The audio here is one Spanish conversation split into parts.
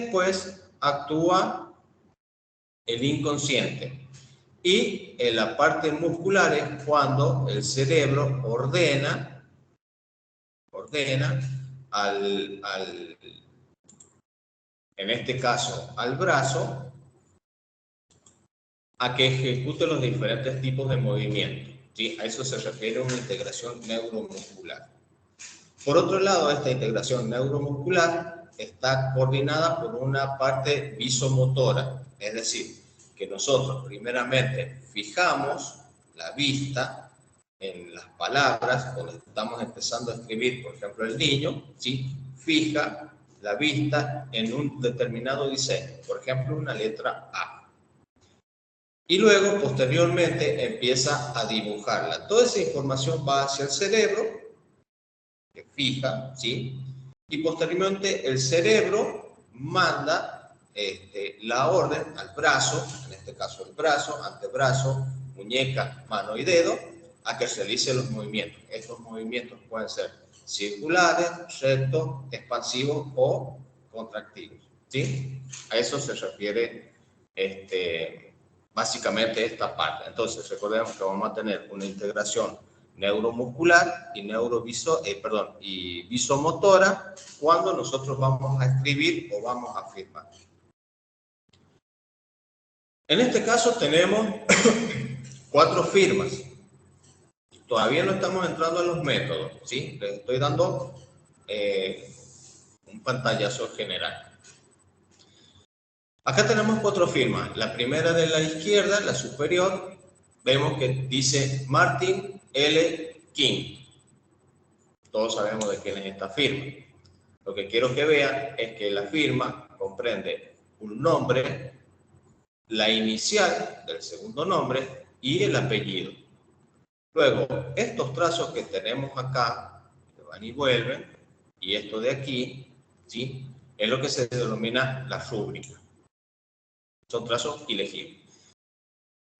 después actúa el inconsciente. Y en la parte muscular es cuando el cerebro ordena en este caso, al brazo, a que ejecute los diferentes tipos de movimientos, ¿sí? A eso se refiere una integración neuromuscular. Por otro lado, esta integración neuromuscular está coordinada por una parte visomotora, es decir, que nosotros primeramente fijamos la vista en las palabras, cuando estamos empezando a escribir, por ejemplo, el niño, ¿sí? Fija la vista en un determinado diseño, por ejemplo, una letra A. Y luego, posteriormente, empieza a dibujarla. Toda esa información va hacia el cerebro, que fija, ¿sí? Y posteriormente el cerebro manda la orden al brazo, en este caso el brazo, antebrazo, muñeca, mano y dedo, a que realice los movimientos. Estos movimientos pueden ser circulares, rectos, expansivos o contractivos, ¿sí? A eso se refiere básicamente esta parte. Entonces, recordemos que vamos a tener una integración neuromuscular y y visomotora cuando nosotros vamos a escribir o vamos a firmar. En este caso tenemos 4 firmas. Todavía no estamos entrando en los métodos, ¿sí? Les estoy dando un pantallazo general. Acá tenemos 4 firmas. La primera de la izquierda, la superior, vemos que dice Martin L. King. Todos sabemos de quién es esta firma. Lo que quiero que vean es que la firma comprende un nombre, la inicial del segundo nombre y el apellido. Luego, estos trazos que tenemos acá, que van y vuelven, y esto de aquí, ¿sí? Es lo que se denomina la rúbrica. Son trazos ilegibles.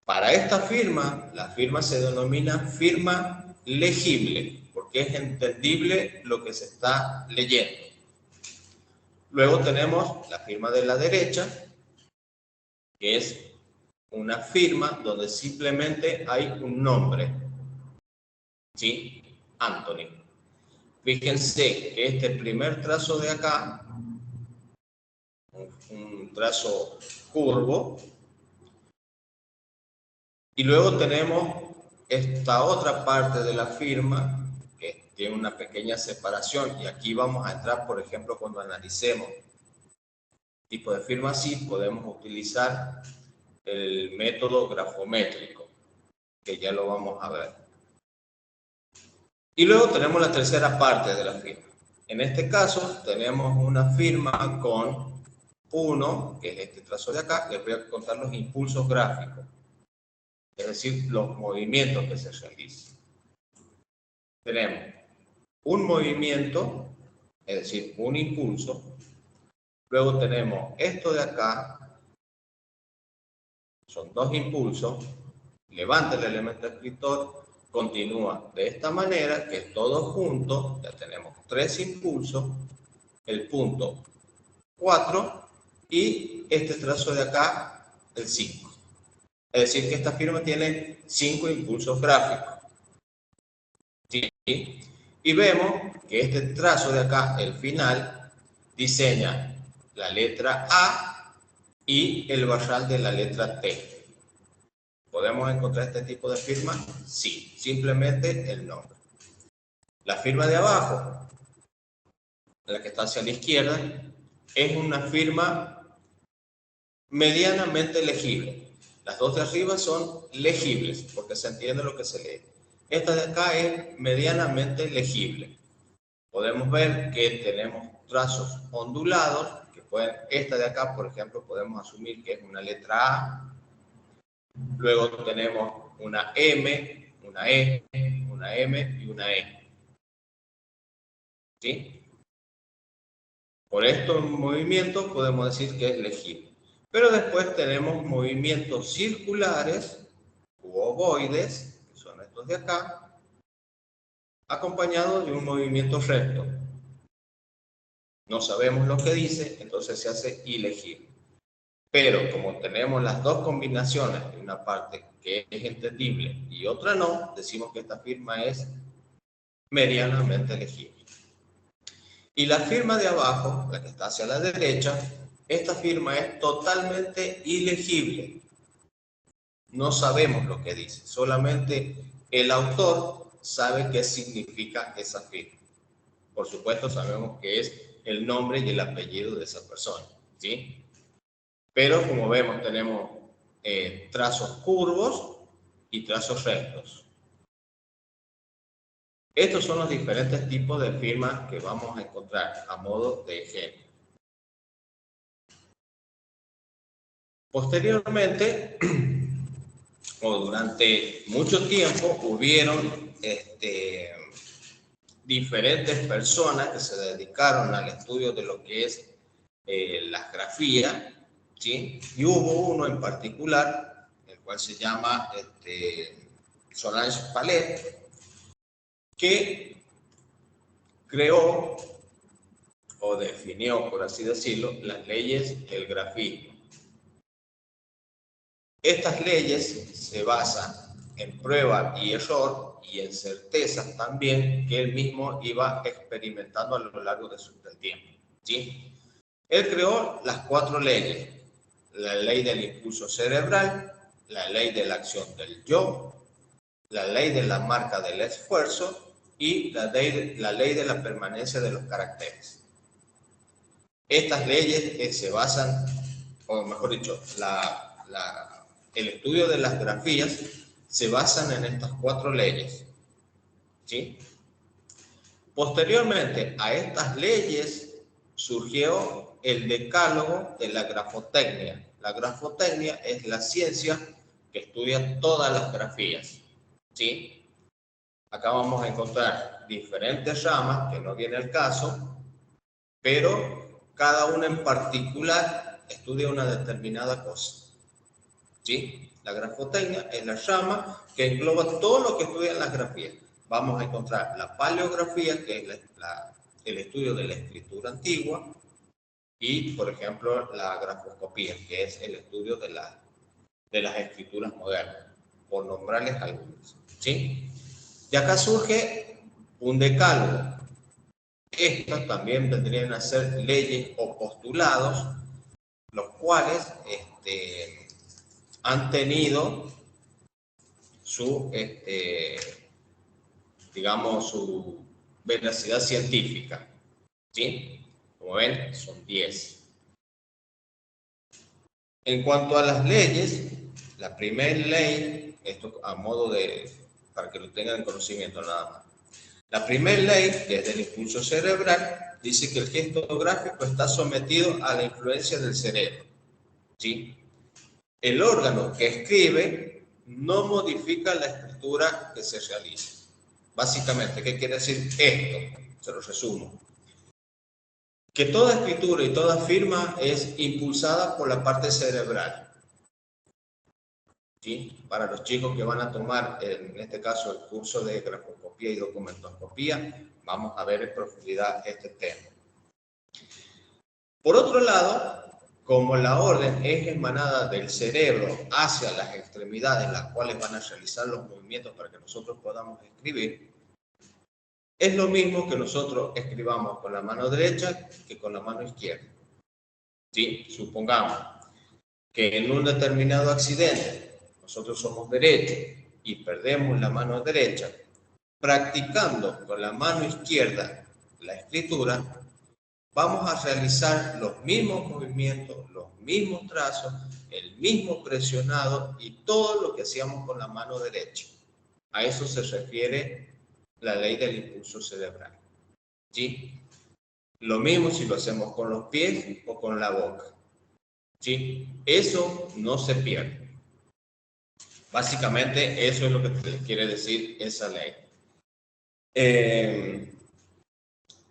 Para esta firma, la firma se denomina firma legible, porque es entendible lo que se está leyendo. Luego tenemos la firma de la derecha, que es una firma donde simplemente hay un nombre, ¿sí? Anthony. Fíjense que este primer trazo de acá, un trazo curvo, y luego tenemos esta otra parte de la firma que tiene una pequeña separación, y aquí vamos a entrar, por ejemplo, cuando analicemos tipo de firma así, podemos utilizar el método grafométrico, que ya lo vamos a ver. Y luego tenemos la tercera parte de la firma. En este caso tenemos una firma con 1, que es este trazo de acá. Les voy a contar los impulsos gráficos, es decir, los movimientos que se realizan. Tenemos un movimiento, es decir, un impulso. Luego tenemos esto de acá, son 2 impulsos. Levanta el elemento escritor, continúa de esta manera, que todos juntos, ya tenemos 3 impulsos, el punto 4 y este trazo de acá, el 5. Es decir, que esta firma tiene 5 impulsos gráficos. ¿Sí? Y vemos que este trazo de acá, el final, diseña la letra A y el barral de la letra T. ¿Podemos encontrar este tipo de firma? Sí, simplemente el nombre. La firma de abajo, la que está hacia la izquierda, es una firma medianamente legible. Las 2 de arriba son legibles, porque se entiende lo que se lee. Esta de acá es medianamente legible. Podemos ver que tenemos trazos ondulados, que esta de acá, por ejemplo, podemos asumir que es una letra A. Luego tenemos una M, una E, una M y una E. ¿Sí? Por estos movimientos podemos decir que es legible. Pero después tenemos movimientos circulares u ovoides, que son estos de acá, acompañados de un movimiento recto. No sabemos lo que dice, entonces se hace ilegible. Pero como tenemos las dos combinaciones, una parte que es entendible y otra no, decimos que esta firma es medianamente legible. Y la firma de abajo, la que está hacia la derecha, esta firma es totalmente ilegible. No sabemos lo que dice, solamente el autor sabe qué significa esa firma. Por supuesto, sabemos que es el nombre y el apellido de esa persona, ¿sí? Pero como vemos, tenemos trazos curvos y trazos rectos. Estos son los diferentes tipos de firmas que vamos a encontrar a modo de ejemplo. Posteriormente, o durante mucho tiempo, hubieron diferentes personas que se dedicaron al estudio de lo que es las grafías, ¿sí? Y hubo uno en particular, el cual se llama Solange Palette, que creó o definió, por así decirlo, las leyes del grafismo. Estas leyes se basan en prueba y error y en certezas también que él mismo iba experimentando a lo largo del tiempo, ¿sí? Él creó las 4 leyes: la ley del impulso cerebral, la ley de la acción del yo, la ley de la marca del esfuerzo y la ley de la permanencia de los caracteres. Estas leyes se basan, o mejor dicho, el estudio de las grafías se basan en estas 4 leyes, ¿sí? Posteriormente a estas leyes surgió el decálogo de la grafotecnia. La grafotecnia es la ciencia que estudia todas las grafías, ¿sí? Acá vamos a encontrar diferentes ramas, que no viene al caso, pero cada una en particular estudia una determinada cosa, ¿sí? La grafotecnia es la rama que engloba todo lo que estudian las grafías. Vamos a encontrar la paleografía, que es el estudio de la escritura antigua, y, por ejemplo, la grafoscopía, que es el estudio de las escrituras modernas, por nombrarles algunas, ¿sí? Y acá surge un decálogo. Estas también vendrían a ser leyes o postulados, los cuales han tenido su, digamos, su veracidad científica, ¿sí? Como ven, son 10. En cuanto a las leyes, la primera ley, esto a modo para que lo tengan en conocimiento nada más. La primera ley, que es del impulso cerebral, dice que el gesto gráfico está sometido a la influencia del cerebro, ¿sí? El órgano que escribe no modifica la escritura que se realiza. Básicamente, ¿qué quiere decir esto? Se lo resumo. Que toda escritura y toda firma es impulsada por la parte cerebral, ¿sí? Para los chicos que van a tomar, en este caso, el curso de grafoscopía y documentoscopía, vamos a ver en profundidad este tema. Por otro lado, como la orden es emanada del cerebro hacia las extremidades, las cuales van a realizar los movimientos para que nosotros podamos escribir, es lo mismo que nosotros escribamos con la mano derecha que con la mano izquierda, ¿sí? Supongamos que en un determinado accidente nosotros somos derechos y perdemos la mano derecha, practicando con la mano izquierda la escritura, vamos a realizar los mismos movimientos, los mismos trazos, el mismo presionado y todo lo que hacíamos con la mano derecha. A eso se refiere la ley del impulso cerebral, ¿sí? Lo mismo si lo hacemos con los pies o con la boca, ¿sí? Eso no se pierde. Básicamente eso es lo que quiere decir esa ley.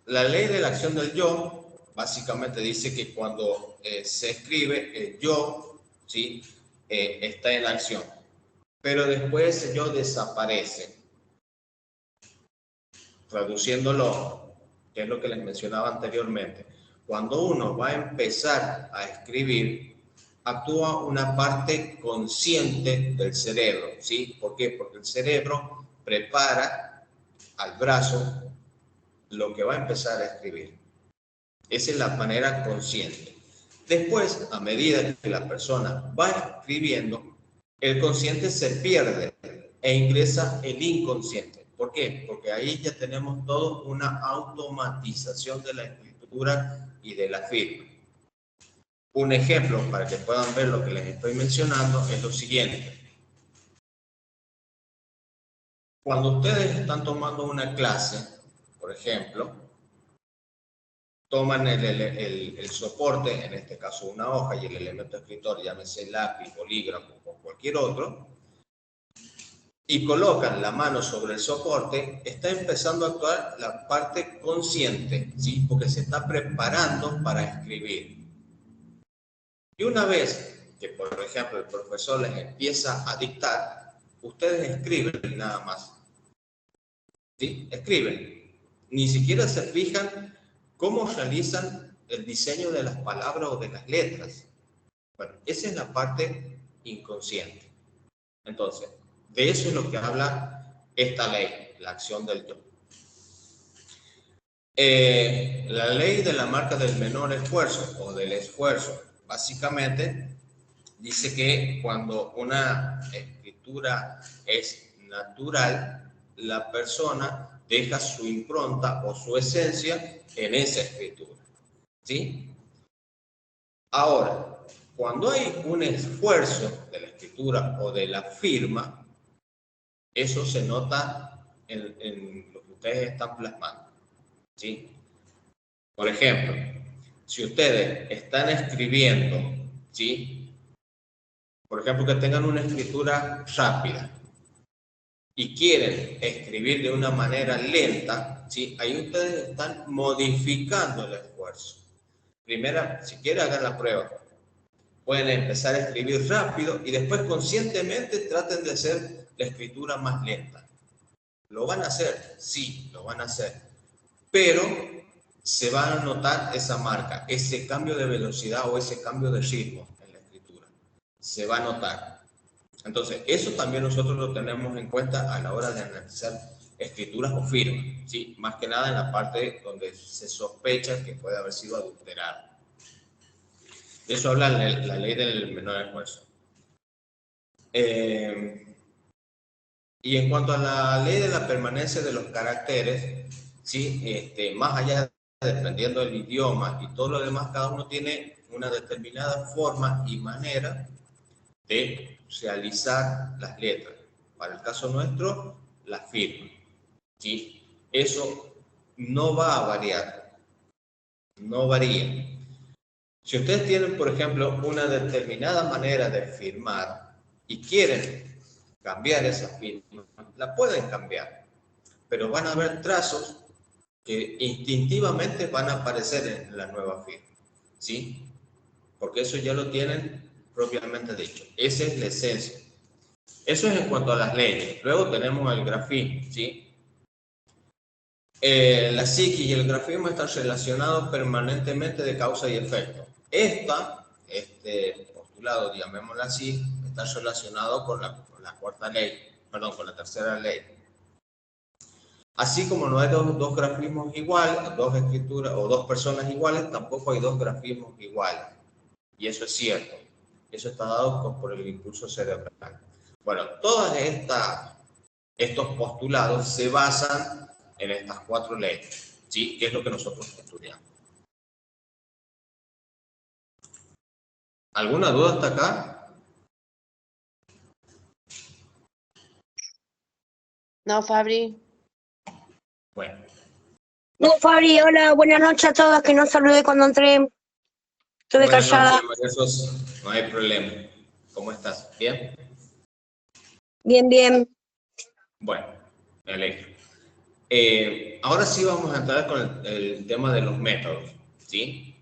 La ley de la acción del yo básicamente dice que cuando se escribe, el yo, ¿sí? Está en acción, pero después ese yo desaparece. Traduciéndolo, que es lo que les mencionaba anteriormente, cuando uno va a empezar a escribir, actúa una parte consciente del cerebro, ¿sí? ¿Por qué? Porque el cerebro prepara al brazo lo que va a empezar a escribir. Esa es la manera consciente. Después, a medida que la persona va escribiendo, el consciente se pierde e ingresa el inconsciente. ¿Por qué? Porque ahí ya tenemos todo una automatización de la escritura y de la firma. Un ejemplo para que puedan ver lo que les estoy mencionando es lo siguiente. Cuando ustedes están tomando una clase, por ejemplo, toman el soporte, en este caso una hoja, y el elemento escritor, llámese lápiz, bolígrafo o cualquier otro, y colocan la mano sobre el soporte, está empezando a actuar la parte consciente, ¿sí? Porque se está preparando para escribir. Y una vez que, por ejemplo, el profesor les empieza a dictar, ustedes escriben nada más. ¿Sí? Escriben. Ni siquiera se fijan cómo realizan el diseño de las palabras o de las letras. Bueno, esa es la parte inconsciente. Entonces, de eso es lo que habla esta ley, la acción del yo. La ley de la marca del menor esfuerzo o del esfuerzo, básicamente, dice que cuando una escritura es natural, la persona deja su impronta o su esencia en esa escritura, ¿sí? Ahora, cuando hay un esfuerzo de la escritura o de la firma, eso se nota en lo que ustedes están plasmando, ¿sí? Por ejemplo, si ustedes están escribiendo, ¿sí? Por ejemplo, que tengan una escritura rápida y quieren escribir de una manera lenta, ¿sí? Ahí ustedes están modificando el esfuerzo. Primero, si quieren, hagan la prueba. Pueden empezar a escribir rápido y después conscientemente traten de hacer la escritura más lenta. ¿Lo van a hacer? Sí, lo van a hacer. Pero se va a notar esa marca, ese cambio de velocidad o ese cambio de ritmo en la escritura. Se va a notar. Entonces, eso también nosotros lo tenemos en cuenta a la hora de analizar escrituras o firmas, ¿sí? Más que nada en la parte donde se sospecha que puede haber sido adulterado. De eso habla la ley del menor esfuerzo. Y en cuanto a la ley de la permanencia de los caracteres, ¿sí? Más allá, dependiendo del idioma y todo lo demás, cada uno tiene una determinada forma y manera de realizar las letras. Para el caso nuestro, la firma, ¿sí? Eso no va a variar, no varía. Si ustedes tienen, por ejemplo, una determinada manera de firmar y quieren cambiar esa firma, la pueden cambiar, pero van a haber trazos que instintivamente van a aparecer en la nueva firma, ¿sí? Porque eso ya lo tienen propiamente dicho. Esa es la esencia. Eso es en cuanto a las leyes. Luego tenemos el grafismo, ¿sí? La psiquis y el grafismo están relacionados permanentemente de causa y efecto. Este postulado, llamémoslo así, está relacionado con la cuarta ley, perdón, con la tercera ley. Así como no hay dos grafismos iguales, dos escrituras o dos personas iguales, tampoco hay dos grafismos iguales. Y eso es cierto. Eso está dado por el impulso cerebral. Bueno, todos estos postulados se basan en estas cuatro leyes, ¿sí? Que es lo que nosotros estudiamos. ¿Alguna duda hasta acá? No, Fabri. Bueno. No, Fabri, hola, buenas noches a todos, que no saludé cuando entré. Estuve callada. Noches, no hay problema. ¿Cómo estás? ¿Bien? Bien, bien. Bueno, me alegro. Ahora sí vamos a entrar con el tema de los métodos, ¿sí?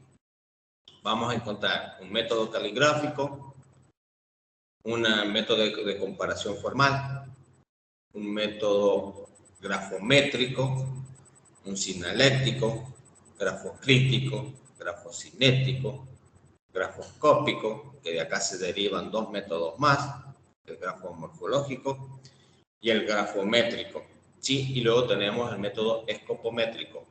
Vamos a encontrar un método caligráfico, un método de comparación formal, un método grafométrico, un sinaléctico, grafocrítico, grafocinético, grafoscópico, que de acá se derivan dos métodos más, el grafomorfológico y el grafométrico, ¿sí? Y luego tenemos el método escopométrico.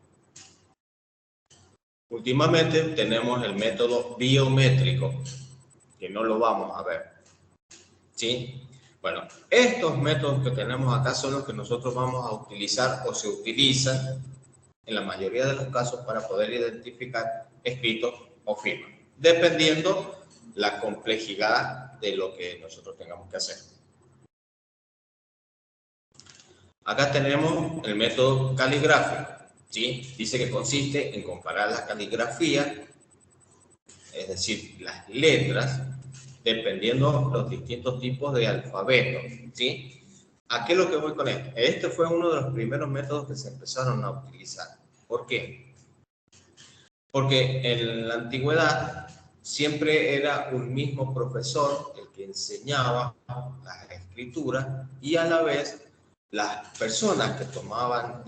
Últimamente tenemos el método biométrico, que no lo vamos a ver, ¿sí? Bueno, estos métodos que tenemos acá son los que nosotros vamos a utilizar o se utilizan en la mayoría de los casos para poder identificar escritos o firmas, dependiendo la complejidad de lo que nosotros tengamos que hacer. Acá tenemos el método caligráfico, ¿sí? Dice que consiste en comparar la caligrafía, es decir, las letras, dependiendo los distintos tipos de alfabeto, ¿sí? ¿A qué es lo que voy con esto? Este fue uno de los primeros métodos que se empezaron a utilizar. ¿Por qué? Porque en la antigüedad siempre era un mismo profesor el que enseñaba las escrituras y a la vez las personas que tomaban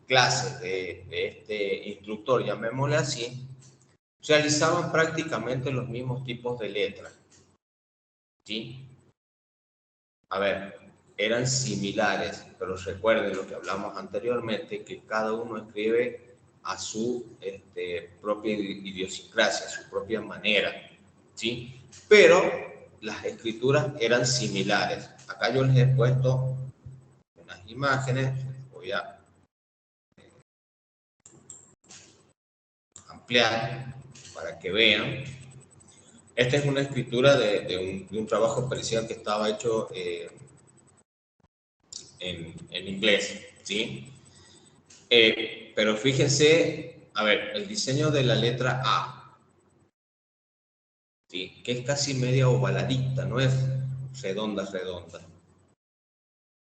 clases de este instructor, llamémosle así, realizaban prácticamente los mismos tipos de letras, ¿sí? A ver, eran similares, pero recuerden lo que hablamos anteriormente, que cada uno escribe a su propia idiosincrasia, a su propia manera, ¿sí? Pero las escrituras eran similares. Acá yo les he puesto unas imágenes, voy a ampliar para que vean. Esta es una escritura de un trabajo parecido que estaba hecho en inglés, ¿sí? Pero fíjense, a ver, el diseño de la letra A, ¿sí? Que es casi media ovaladita, no es redonda.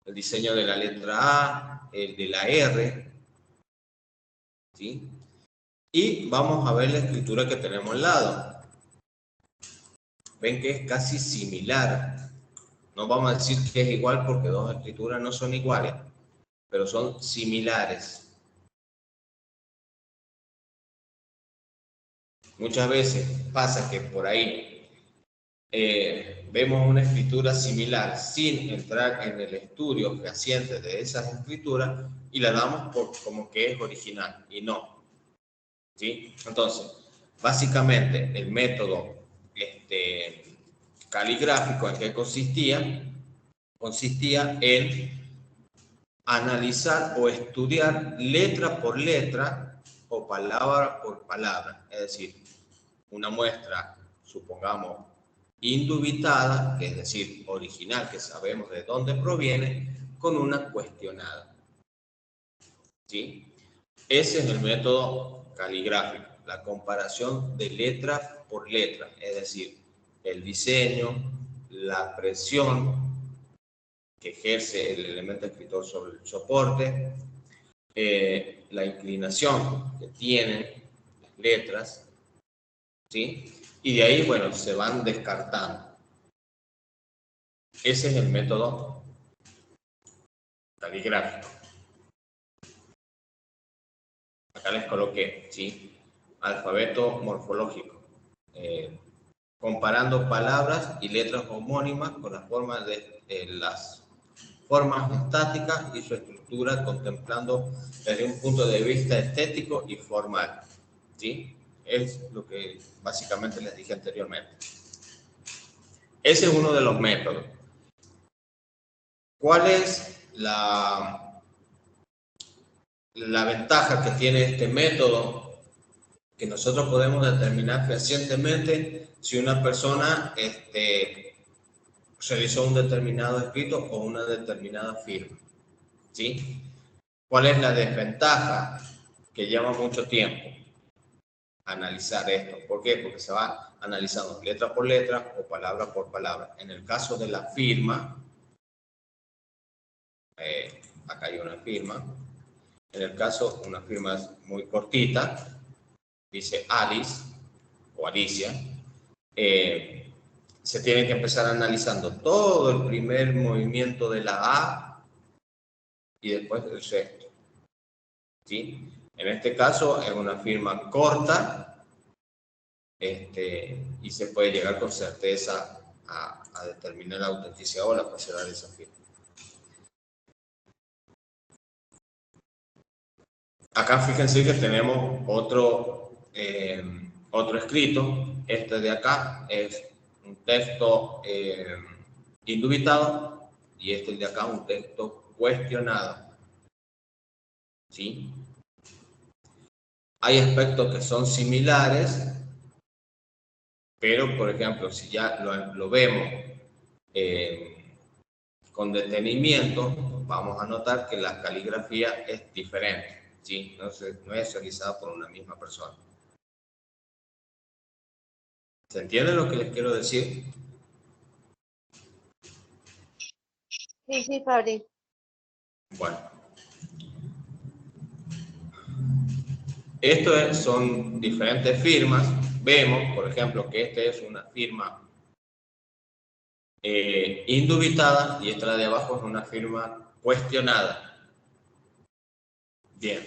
El diseño de la letra A, el de la R, ¿sí? Y vamos a ver la escritura que tenemos al lado. Ven que es casi similar. No vamos a decir que es igual porque dos escrituras no son iguales, pero son similares. Muchas veces pasa que por ahí vemos una escritura similar sin entrar en el estudio fehaciente de esas escrituras y la damos por como que es original y no, ¿sí? Entonces, básicamente el método caligráfico en que consistía en analizar o estudiar letra por letra o palabra por palabra, es decir, una muestra, supongamos, indubitada, que es decir, original, que sabemos de dónde proviene, con una cuestionada, ¿sí? Ese es el método caligráfico, la comparación de letra por letra, es decir, el diseño, la presión que ejerce el elemento escritor sobre el soporte, la inclinación que tienen las letras, ¿sí? Y de ahí, bueno, se van descartando. Ese es el método caligráfico. Acá les coloqué, ¿sí? Alfabeto morfológico. Comparando palabras y letras homónimas con las formas estáticas y su estructura, contemplando desde un punto de vista estético y formal, ¿sí? Es lo que básicamente les dije anteriormente. Ese es uno de los métodos. ¿Cuál es la ventaja que tiene este método? Que nosotros podemos determinar fehacientemente si una persona realizó un determinado escrito o una determinada firma, ¿sí? ¿Cuál es la desventaja? Que lleva mucho tiempo analizar esto. ¿Por qué? Porque se va analizando letra por letra o palabra por palabra. En el caso de la firma, acá hay una firma. En el caso, una firma es muy cortita, dice Alice o Alicia. Se tiene que empezar analizando todo el primer movimiento de la A y después el resto, ¿sí? En este caso es una firma corta y se puede llegar con certeza a determinar la autenticidad o la falsedad de esa firma. Acá fíjense que tenemos otro escrito. Este de acá es un texto indubitado y este de acá un texto cuestionado. ¿Sí? Hay aspectos que son similares, pero por ejemplo, si ya lo vemos con detenimiento, vamos a notar que la caligrafía es diferente. ¿Sí? No es realizada por una misma persona. ¿Se entiende lo que les quiero decir? Sí, Fabri. Bueno. Son diferentes firmas. Vemos, por ejemplo, que esta es una firma indubitada y esta de abajo es una firma cuestionada. Bien.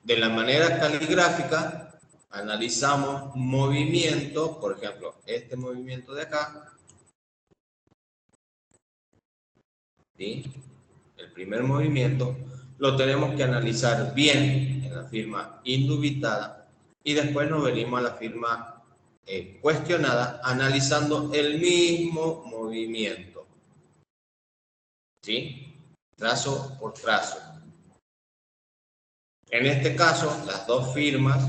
De la manera caligráfica, analizamos movimiento, por ejemplo, este movimiento de acá. ¿Sí? El primer movimiento lo tenemos que analizar bien en la firma indubitada y después nos venimos a la firma cuestionada analizando el mismo movimiento. ¿Sí? Trazo por trazo. En este caso, las dos firmas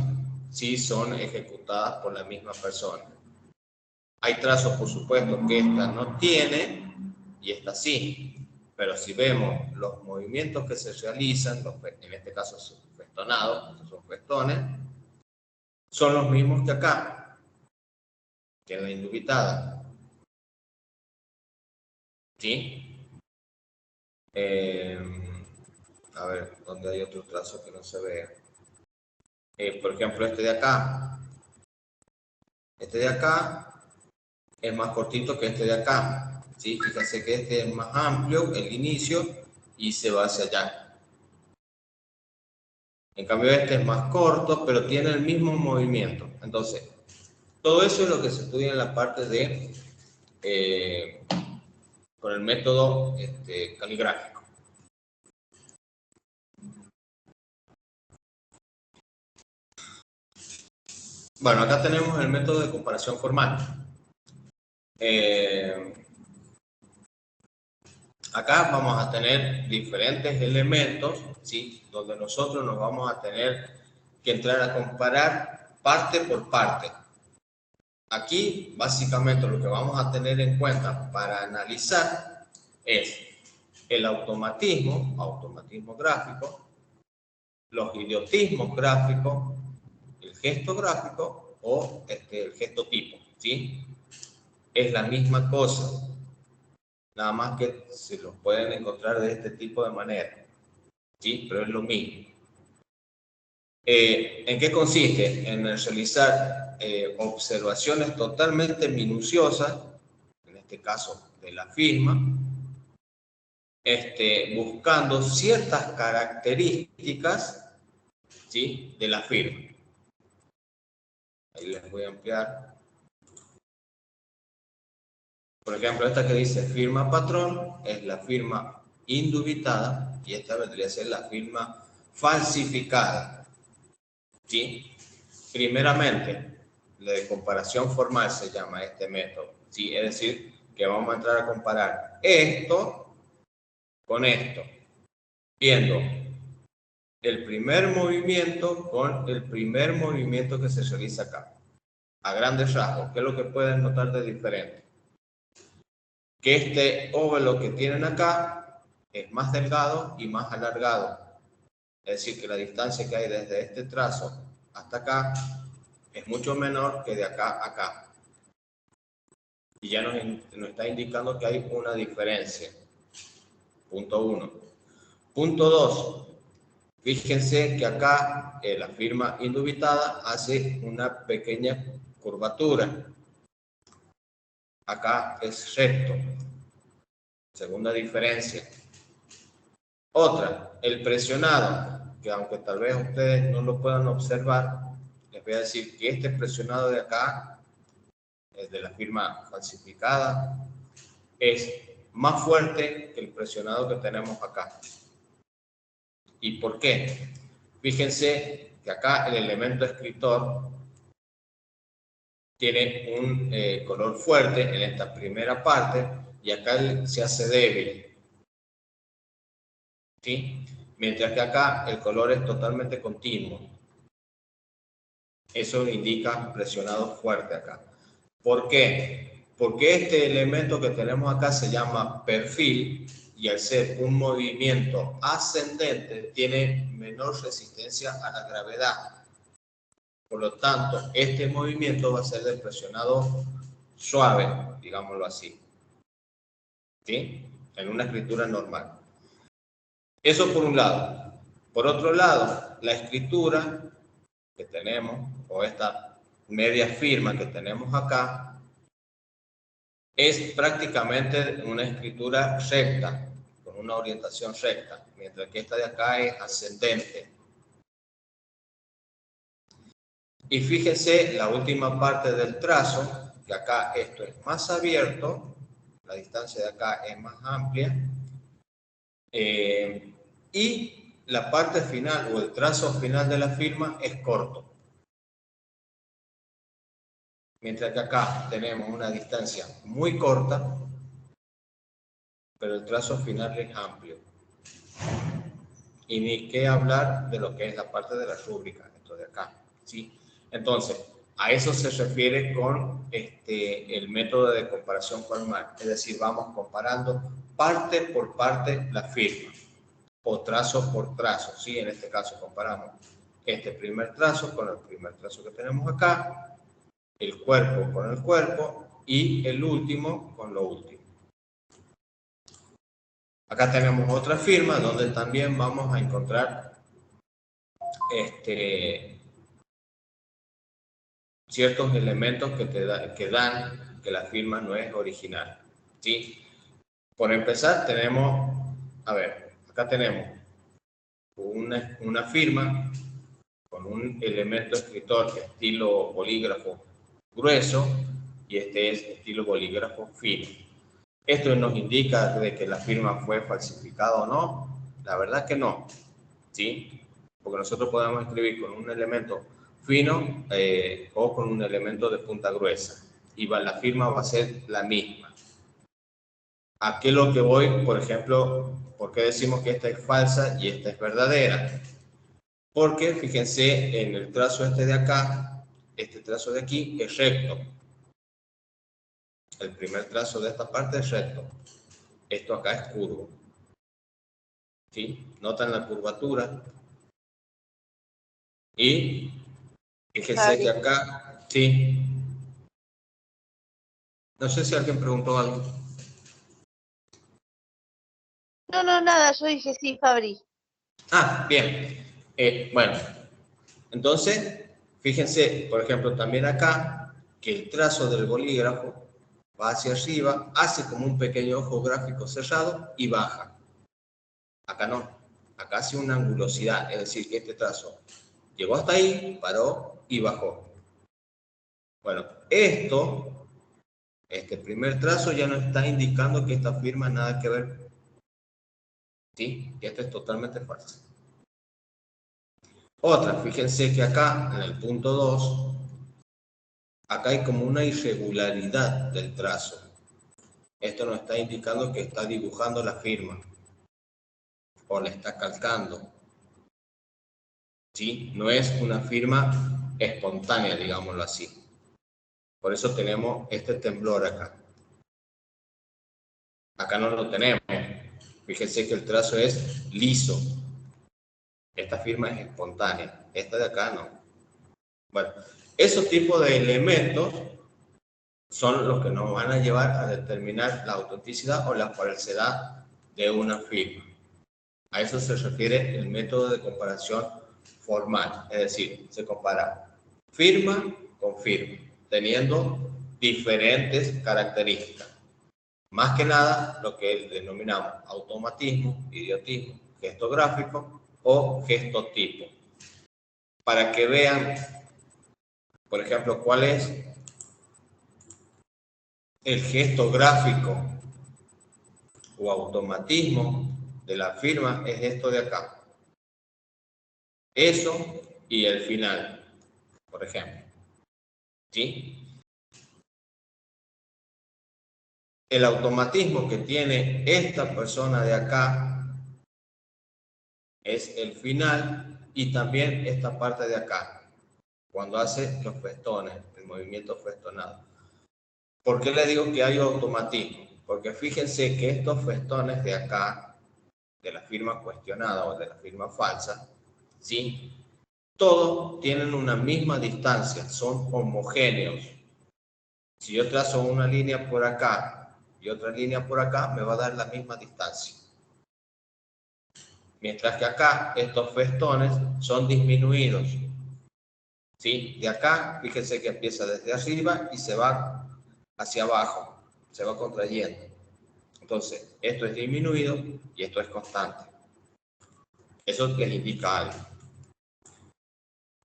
sí son ejecutadas por la misma persona. Hay trazos, por supuesto, que esta no tiene y esta sí. Pero si vemos los movimientos que se realizan, en este caso son festonados, son festones, son los mismos que acá, que en la indubitada. ¿Sí? A ver, ¿dónde hay otro trazo que no se vea? Por ejemplo, este de acá. Este de acá es más cortito que este de acá. ¿Sí? Fíjense que este es más amplio, el inicio, y se va hacia allá. En cambio este es más corto, pero tiene el mismo movimiento. Entonces, todo eso es lo que se estudia en la parte de con el método caligráfico. Bueno, acá tenemos el método de comparación formal. Acá vamos a tener diferentes elementos, ¿sí? Donde nosotros nos vamos a tener que entrar a comparar parte por parte. Aquí, básicamente, lo que vamos a tener en cuenta para analizar es el automatismo gráfico, los idiotismos gráficos, el gesto gráfico o el gesto tipo, ¿sí? Es la misma cosa, nada más que se los pueden encontrar de este tipo de manera, ¿sí? Pero es lo mismo. ¿En qué consiste? En realizar observaciones totalmente minuciosas, en este caso de la firma, buscando ciertas características, ¿sí? De la firma. Ahí les voy a ampliar. Por ejemplo, esta que dice firma patrón es la firma indubitada y esta vendría a ser la firma falsificada. ¿Sí? Primeramente, la de comparación formal se llama este método. ¿Sí? Es decir, que vamos a entrar a comparar esto con esto, viendo el primer movimiento con el primer movimiento que se realiza acá. A grandes rasgos, ¿qué es lo que pueden notar de diferente? Que este óvalo que tienen acá es más delgado y más alargado. Es decir, que la distancia que hay desde este trazo hasta acá es mucho menor que de acá a acá. Y ya nos está indicando que hay una diferencia. Punto 1. Punto 2. Fíjense que acá la firma indubitada hace una pequeña curvatura. Acá es recto. Segunda diferencia. Otra, el presionado, que aunque tal vez ustedes no lo puedan observar, les voy a decir que este presionado de acá, el de la firma falsificada, es más fuerte que el presionado que tenemos acá. ¿Y por qué? Fíjense que acá el elemento escritor tiene un color fuerte en esta primera parte y acá se hace débil, ¿sí? Mientras que acá el color es totalmente continuo. Eso indica presionado fuerte acá. ¿Por qué? Porque este elemento que tenemos acá se llama perfil y al ser un movimiento ascendente tiene menor resistencia a la gravedad. Por lo tanto, este movimiento va a ser de presionado suave, digámoslo así, ¿sí? En una escritura normal. Eso por un lado. Por otro lado, la escritura que tenemos, o esta media firma que tenemos acá, es prácticamente una escritura recta, con una orientación recta, mientras que esta de acá es ascendente. Y fíjense la última parte del trazo, que acá esto es más abierto, la distancia de acá es más amplia, y la parte final o el trazo final de la firma es corto. Mientras que acá tenemos una distancia muy corta, pero el trazo final es amplio. Y ni qué hablar de lo que es la parte de la rúbrica, esto de acá, ¿sí? Entonces, a eso se refiere con el método de comparación formal. Es decir, vamos comparando parte por parte la firma, o trazo por trazo, ¿sí? En este caso comparamos este primer trazo con el primer trazo que tenemos acá, el cuerpo con el cuerpo y el último con lo último. Acá tenemos otra firma donde también vamos a encontrar ciertos elementos que dan que la firma no es original, ¿sí? Por empezar tenemos, a ver, acá tenemos una firma con un elemento escritor estilo bolígrafo grueso y este es estilo bolígrafo fino. ¿Esto nos indica de que la firma fue falsificada o no? La verdad que no, ¿sí? Porque nosotros podemos escribir con un elemento fino o con un elemento de punta gruesa y la firma va a ser la misma. ¿A qué es lo que voy? Por ejemplo, ¿por qué decimos que esta es falsa y esta es verdadera? Porque fíjense en el trazo este de acá, este trazo de aquí es recto. El primer trazo de esta parte es recto. Esto acá es curvo. ¿Sí? ¿Notan la curvatura? Y fíjense que acá, sí. No sé si alguien preguntó algo. No, nada, yo dije sí, Fabri. Ah, bien. Bueno, entonces, fíjense, por ejemplo, también acá, que el trazo del bolígrafo va hacia arriba, hace como un pequeño ojo gráfico cerrado y baja. Acá no, acá hace una angulosidad, es decir, que este trazo llegó hasta ahí, paró y bajó. Bueno, este primer trazo ya nos está indicando que esta firma nada que ver. ¿Sí? Y esto es totalmente falso. Otra, fíjense que acá, en el punto 2, acá hay como una irregularidad del trazo. Esto nos está indicando que está dibujando la firma o la está calcando. ¿Sí? No es una firma espontánea, digámoslo así. Por eso tenemos este temblor acá. Acá no lo tenemos. Fíjense que el trazo es liso. Esta firma es espontánea. Esta de acá no. Bueno, esos tipos de elementos son los que nos van a llevar a determinar la autenticidad o la falsedad de una firma. A eso se refiere el método de comparación formal. Es decir, se compara firma con firma, teniendo diferentes características. Más que nada, lo que denominamos automatismo, idiotismo, gesto gráfico o gestotipo. Para que vean, por ejemplo, cuál es el gesto gráfico o automatismo de la firma, es esto de acá. Eso y el final, por ejemplo. ¿Sí? El automatismo que tiene esta persona de acá es el final y también esta parte de acá, cuando hace los festones, el movimiento festonado. ¿Por qué le digo que hay automatismo? Porque fíjense que estos festones de acá, de la firma cuestionada o de la firma falsa, ¿sí? Todos tienen una misma distancia, son homogéneos. Si yo trazo una línea por acá y otra línea por acá, me va a dar la misma distancia. Mientras que acá estos festones son disminuidos. ¿Sí? De acá, fíjense que empieza desde arriba y se va hacia abajo, se va contrayendo. Entonces, esto es disminuido y esto es constante. Eso les indica algo.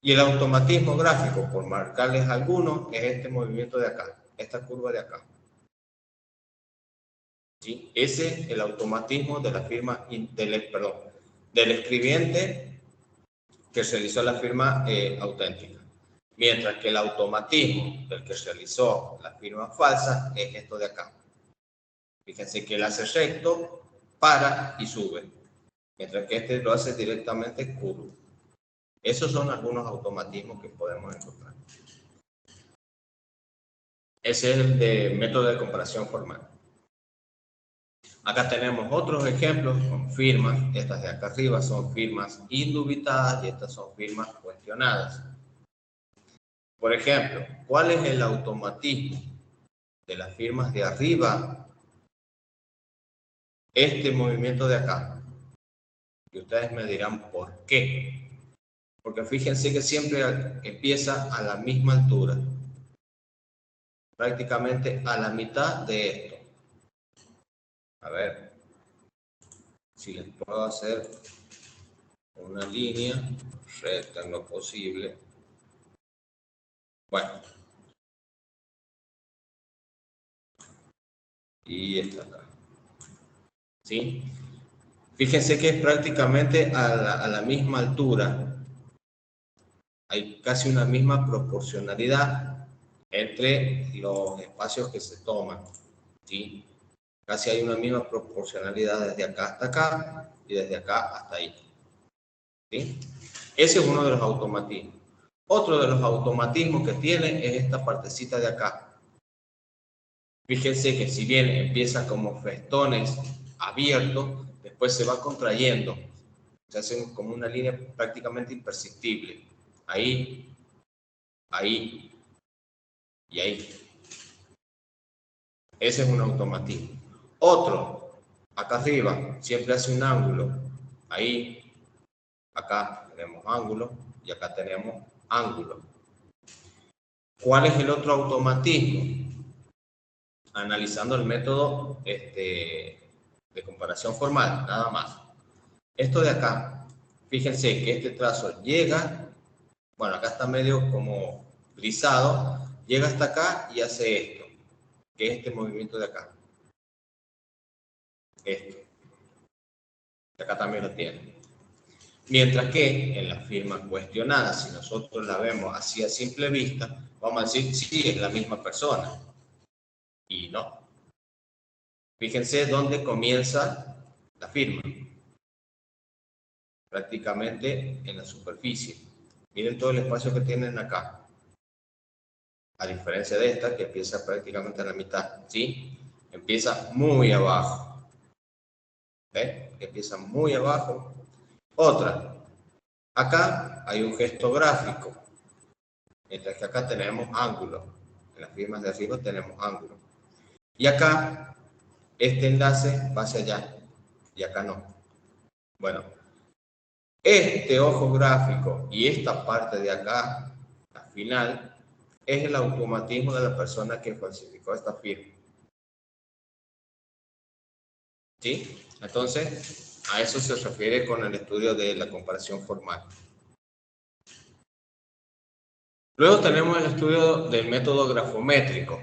Y el automatismo gráfico, por marcarles algunos, es este movimiento de acá, esta curva de acá. ¿Sí? Ese es el automatismo de la firma, del escribiente que realizó la firma auténtica. Mientras que el automatismo del que realizó la firma falsa es esto de acá. Fíjense que él hace recto, para y sube. Mientras que este lo hace directamente curvo. Esos son algunos automatismos que podemos encontrar. Ese es el de método de comparación formal. Acá tenemos otros ejemplos con firmas. Estas de acá arriba son firmas indubitadas y estas son firmas cuestionadas. Por ejemplo, ¿cuál es el automatismo de las firmas de arriba? Este movimiento de acá. Y ustedes me dirán por qué. Porque fíjense que siempre empieza a la misma altura. Prácticamente a la mitad de esto. A ver si les puedo hacer una línea recta en lo posible. Bueno. Y esta acá. ¿Sí? Fíjense que es prácticamente a la misma altura. Hay casi una misma proporcionalidad entre los espacios que se toman. ¿Sí? Casi hay una misma proporcionalidad desde acá hasta acá y desde acá hasta ahí. ¿Sí? Ese es uno de los automatismos. Otro de los automatismos que tiene es esta partecita de acá. Fíjense que si bien empieza como festones abiertos, después se va contrayendo. Se hace como una línea prácticamente imperceptible. Ahí, ahí y ahí. Ese es un automatismo. Otro, acá arriba, siempre hace un ángulo. Ahí, acá tenemos ángulo y acá tenemos ángulo. ¿Cuál es el otro automatismo? Analizando el método de comparación formal, nada más. Esto de acá, fíjense que este trazo llega, bueno, acá está medio como grisado, llega hasta acá y hace esto, que es este movimiento de acá. Esto. De acá también lo tiene. Mientras que en la firma cuestionada, si nosotros la vemos así a simple vista, vamos a decir, sí, es la misma persona. Y no. Fíjense dónde comienza la firma. Prácticamente en la superficie. Miren todo el espacio que tienen acá. A diferencia de esta, que empieza prácticamente en la mitad. ¿Sí? Empieza muy abajo. ¿Ven? Empieza muy abajo. Otra. Acá hay un gesto gráfico. Mientras que acá tenemos ángulo. En las firmas de arriba tenemos ángulo. Y acá, este enlace va hacia allá. Y acá no. Bueno, este ojo gráfico y esta parte de acá, al final, es el automatismo de la persona que falsificó esta firma. ¿Sí? Entonces, A eso se refiere con el estudio de la comparación formal. Luego tenemos el estudio del método grafométrico.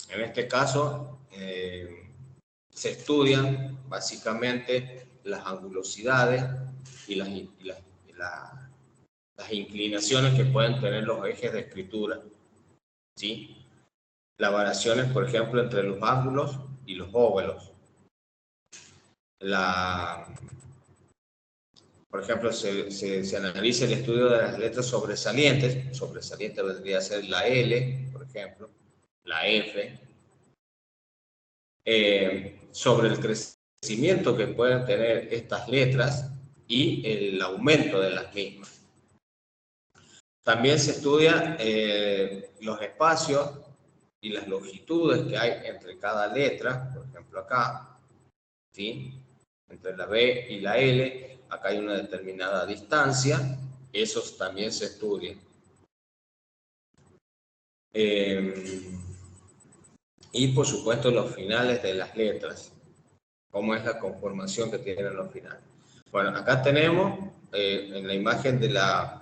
En este caso, se estudian básicamente las angulosidades y las inclinaciones que pueden tener los ejes de escritura, ¿sí? Las variaciones, por ejemplo, entre los ángulos y los óvalos. Por ejemplo, se analiza el estudio de las letras sobresalientes. Sobresaliente vendría a ser la L, por ejemplo, la F. Sobre el crecimiento que pueden tener estas letras y el aumento de las mismas. También se estudia los espacios y las longitudes que hay entre cada letra, por ejemplo acá, ¿sí? Entre la B y la L, acá hay una determinada distancia, esos también se estudian. Y por supuesto los finales de las letras, cómo es la conformación que tienen los finales. Bueno, acá tenemos en la imagen de la...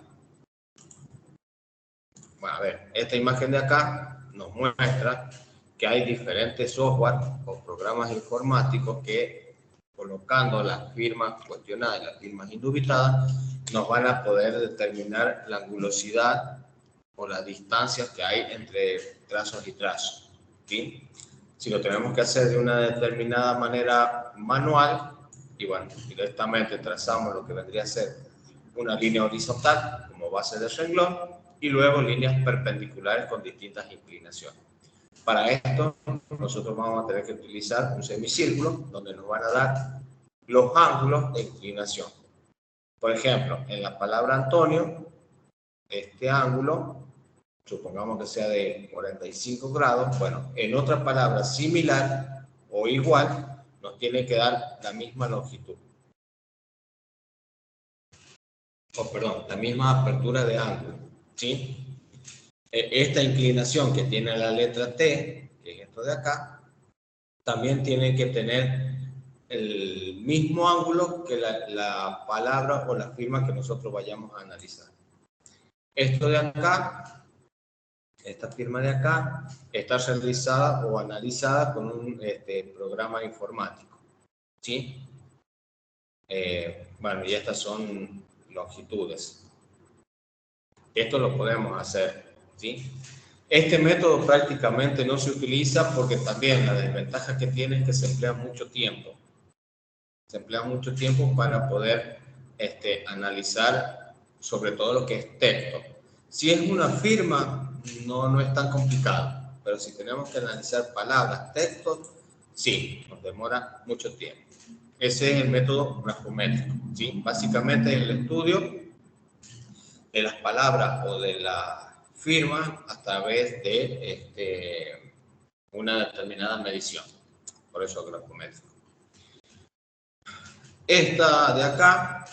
Bueno, a ver, esta imagen de acá nos muestra que hay diferentes software o programas informáticos que, colocando las firmas cuestionadas y las firmas indubitadas, nos van a poder determinar la angulosidad o las distancias que hay entre trazos y trazos, ¿sí? Si lo tenemos que hacer de una determinada manera manual, y bueno, directamente trazamos lo que vendría a ser una línea horizontal como base de renglón y luego líneas perpendiculares con distintas inclinaciones. Para esto, nosotros vamos a tener que utilizar un semicírculo donde nos van a dar los ángulos de inclinación. Por ejemplo, en la palabra Antonio, este ángulo, supongamos que sea de 45 grados, bueno, en otra palabra similar o igual, nos tiene que dar la misma longitud. Perdón, la misma apertura de ángulo, ¿sí? Esta inclinación que tiene la letra T, que es esto de acá, también tiene que tener el mismo ángulo que la palabra o la firma que nosotros vayamos a analizar. Esto de acá, esta firma de acá, está realizada o analizada con un programa informático, ¿sí? Bueno, y estas son longitudes. Esto lo podemos hacer, ¿sí? Este método prácticamente no se utiliza porque también la desventaja que tiene es que se emplea mucho tiempo. Se emplea mucho tiempo para poder analizar sobre todo lo que es texto. Si es una firma, no es tan complicado, pero si tenemos que analizar palabras, textos, sí, nos demora mucho tiempo. Ese es el método grafométrico, ¿sí? Básicamente el estudio de las palabras o de la firma a través de una determinada medición. Por eso grafométrico. Esta de acá,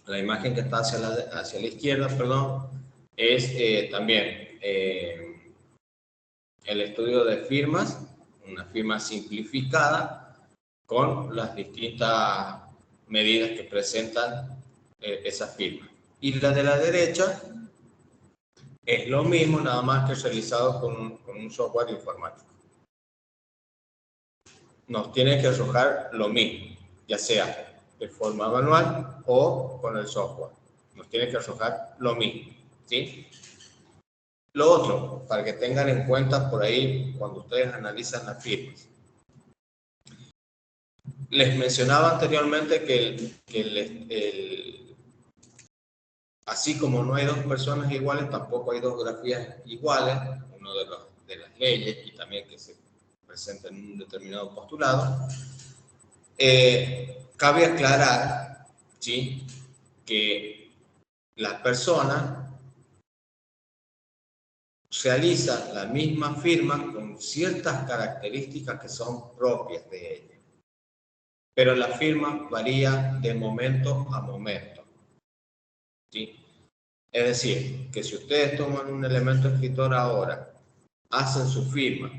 la imagen que está hacia la izquierda, perdón, es también el estudio de firmas, una firma simplificada con las distintas medidas que presentan esa firma. Y la de la derecha es lo mismo, nada más que realizado con un software informático. Nos tiene que arrojar lo mismo, ya sea de forma manual o con el software. Nos tiene que arrojar lo mismo, ¿sí? Lo otro, para que tengan en cuenta por ahí cuando ustedes analizan las firmas. Les mencionaba anteriormente que así como no hay dos personas iguales, tampoco hay dos grafías iguales, uno de las leyes y también que se presenta en un determinado postulado. Cabe aclarar, ¿sí?, que las personas realizan la misma firma con ciertas características que son propias de ella, pero la firma varía de momento a momento, ¿sí? Es decir, que si ustedes toman un elemento escritor ahora, hacen su firma,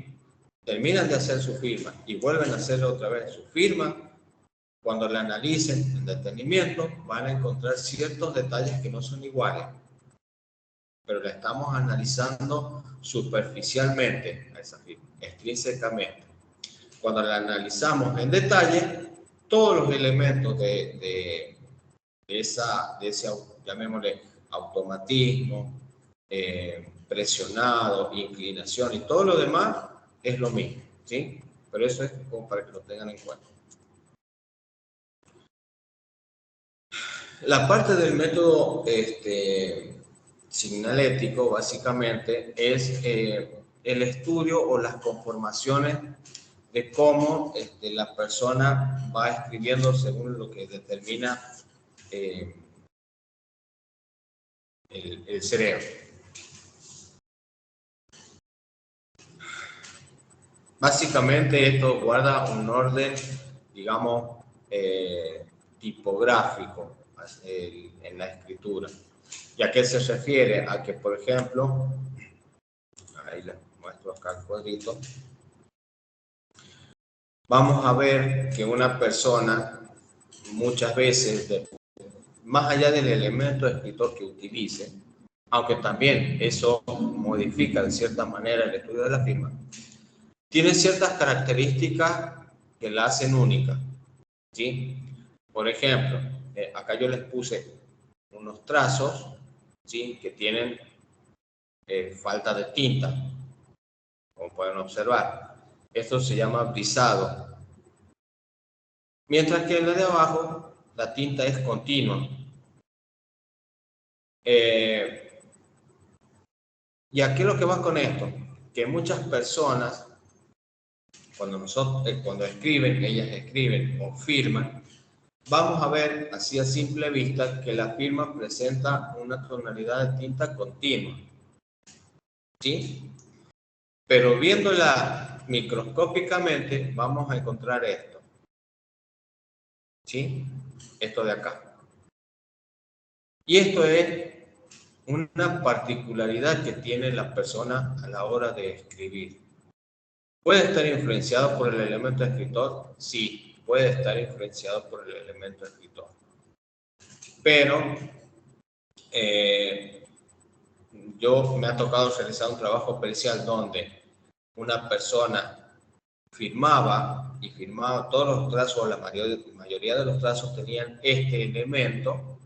terminan de hacer su firma y vuelven a hacer otra vez su firma, Cuando la analicen en detenimiento, van a encontrar ciertos detalles que no son iguales, pero la estamos analizando superficialmente a esa firma, extrínsecamente. Cuando la analizamos en detalle, todos los elementos de ese, llamémosle, automatismo, presionado, inclinación y todo lo demás es lo mismo, ¿sí? Pero eso es como para que lo tengan en cuenta. La parte del método signalético, básicamente, es el estudio o las conformaciones de cómo la persona va escribiendo según lo que determina el cerebro. Básicamente esto guarda un orden, digamos, tipográfico en la escritura. ¿Y a qué se refiere? A que, por ejemplo, ahí les muestro acá el cuadrito. Vamos a ver que una persona muchas veces, más allá del elemento escritor que utilice, aunque también eso modifica de cierta manera el estudio de la firma, tiene ciertas características que la hacen única, ¿sí? Por ejemplo, acá yo les puse unos trazos, ¿sí? Que tienen falta de tinta, como pueden observar. Esto se llama brisado. Mientras que en la de abajo, la tinta es continua. ¿Y a qué es lo que va con esto? Que muchas personas, cuando escriben, ellas escriben o firman, vamos a ver así a simple vista que la firma presenta una tonalidad de tinta continua, ¿sí? Pero viéndola microscópicamente vamos a encontrar esto, ¿sí? Esto de acá. Y esto es una particularidad que tiene la persona a la hora de escribir. ¿Puede estar influenciado por el elemento escritor? Sí, puede estar influenciado por el elemento escritor. Pero yo me ha tocado realizar un trabajo pericial donde una persona firmaba y firmaba todos los trazos, la mayoría de los trazos tenían este elemento,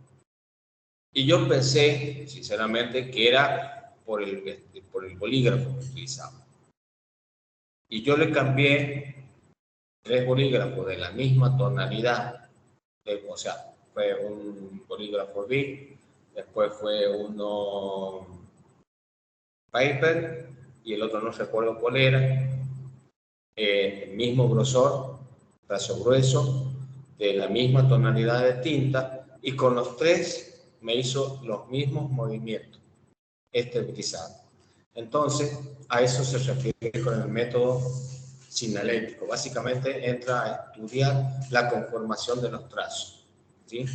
y yo pensé sinceramente que era por el bolígrafo que utilizaba. Y yo le cambié 3 bolígrafos de la misma tonalidad, o sea, fue un bolígrafo B, después fue uno paper y el otro no recuerdo cuál era, el mismo grosor, trazo grueso, de la misma tonalidad de tinta, y con los 3 me hizo los mismos movimientos, brisado. Entonces, a eso se refiere con el método signalético. Básicamente entra a estudiar la conformación de los trazos, ¿sí?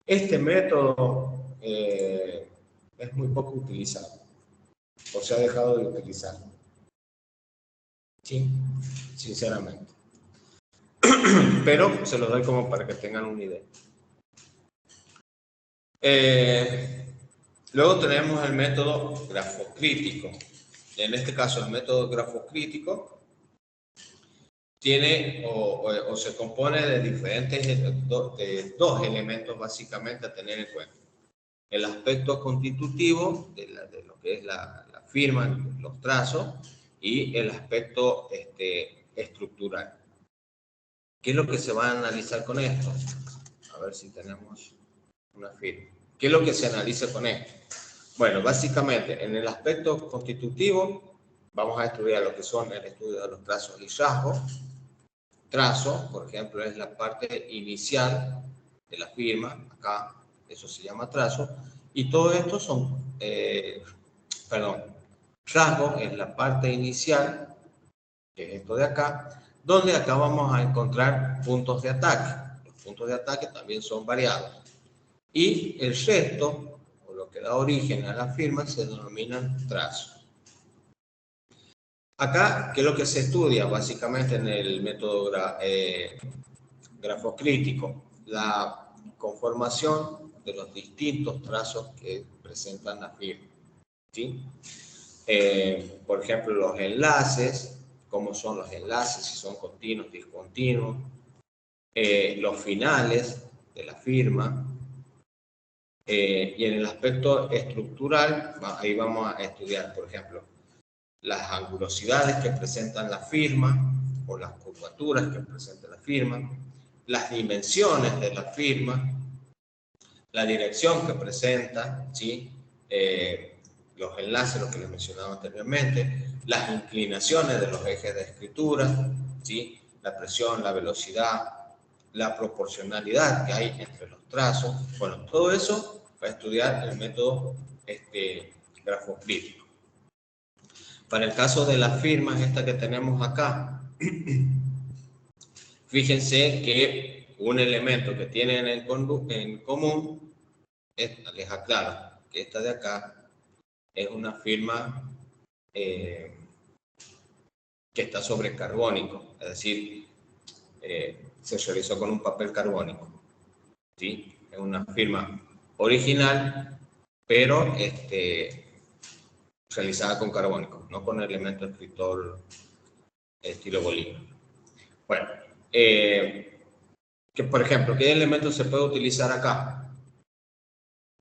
Este método es muy poco utilizado, o se ha dejado de utilizar, ¿sí? Sinceramente. Pero se lo doy como para que tengan una idea. Luego tenemos el método grafocrítico. En este caso, el método grafocrítico tiene o se compone de diferentes, de 2 elementos básicamente a tener en cuenta. El aspecto constitutivo de lo que es la firma, los trazos, y el aspecto estructural. ¿Qué es lo que se va a analizar con esto? A ver si tenemos una firma. ¿Qué es lo que se analiza con esto? Bueno, básicamente en el aspecto constitutivo vamos a estudiar lo que son el estudio de los trazos y rasgos. Trazo, por ejemplo, es la parte inicial de la firma, acá eso se llama trazo, y todo esto son, rasgo es la parte inicial, que es esto de acá, donde acá vamos a encontrar puntos de ataque. Los puntos de ataque también son variados. Y el resto, o lo que da origen a la firma, se denominan trazos. Acá, ¿qué es lo que se estudia básicamente en el método grafocrítico, la conformación de los distintos trazos que presentan la firma, ¿sí? Por ejemplo, los enlaces, cómo son los enlaces, si son continuos, discontinuos, los finales de la firma, y en el aspecto estructural, ahí vamos a estudiar, por ejemplo, las angulosidades que presentan la firma o las curvaturas que presenta la firma, las dimensiones de la firma, la dirección que presenta, ¿sí? Los enlaces, lo que les mencionaba anteriormente, las inclinaciones de los ejes de escritura, ¿sí? La presión, la velocidad, la proporcionalidad que hay entre los trazos. Bueno, todo eso va a estudiar el método grafocrítico. Para el caso de las firmas, esta que tenemos acá, fíjense que un elemento que tienen en común, les aclaro que esta de acá es una firma que está sobre carbónico, es decir, se realizó con un papel carbónico, ¿sí? Es una firma original, pero realizada con carbónico, no con elemento escritor estilo Bolívar. Bueno, que por ejemplo, ¿qué elemento se puede utilizar acá?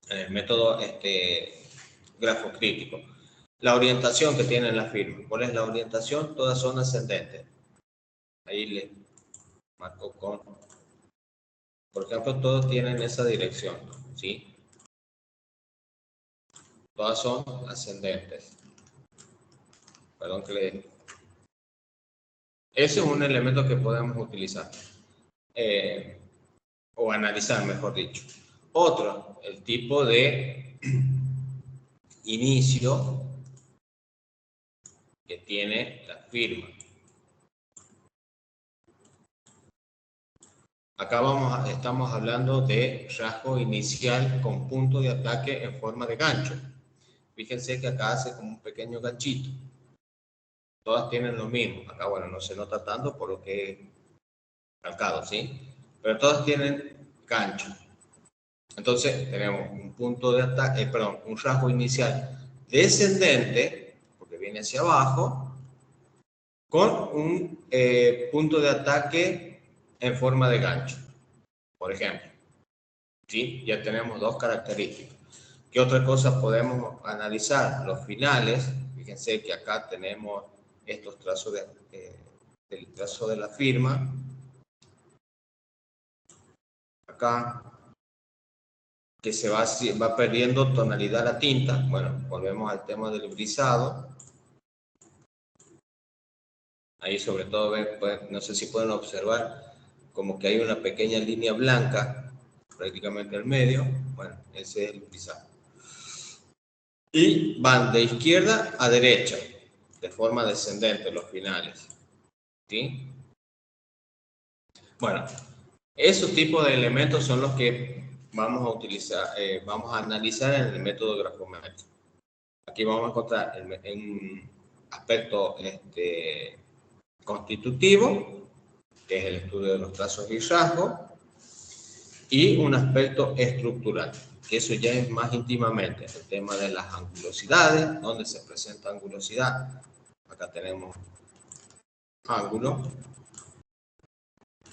En el método grafocrítico. La orientación que tiene la firma. ¿Cuál es la orientación? Todas son ascendentes. Ahí le marco con... Por ejemplo, todos tienen esa dirección, ¿sí? Todas son ascendentes. Perdón que le... Ese es un elemento que podemos utilizar. O analizar, mejor dicho. Otro, el tipo de inicio que tiene la firma. Acá estamos hablando de rasgo inicial con punto de ataque en forma de gancho. Fíjense que acá hace como un pequeño ganchito. Todas tienen lo mismo. Acá, bueno, no se nota tanto por lo que he calcado, ¿sí? Pero todas tienen gancho. Entonces, tenemos un punto de ataque, un rasgo inicial descendente, porque viene hacia abajo, con un punto de ataque en forma de gancho, por ejemplo. ¿Sí? Ya tenemos dos características. ¿Qué otra cosa podemos analizar? Los finales. Fíjense que acá tenemos estos trazos del trazo de la firma. Acá, que se va perdiendo tonalidad la tinta. Bueno, volvemos al tema del brisado. Ahí sobre todo, no sé si pueden observar como que hay una pequeña línea blanca prácticamente al medio. Bueno, ese es el brisado. Y van de izquierda a derecha, de forma descendente los finales. ¿Sí? Bueno, esos tipos de elementos son los que vamos a utilizar, vamos a analizar en el método grafométrico. Aquí vamos a encontrar un aspecto constitutivo, que es el estudio de los trazos y rasgos, y un aspecto estructural, que eso ya es más íntimamente el tema de las angulosidades, donde se presenta angulosidad. Acá tenemos ángulo,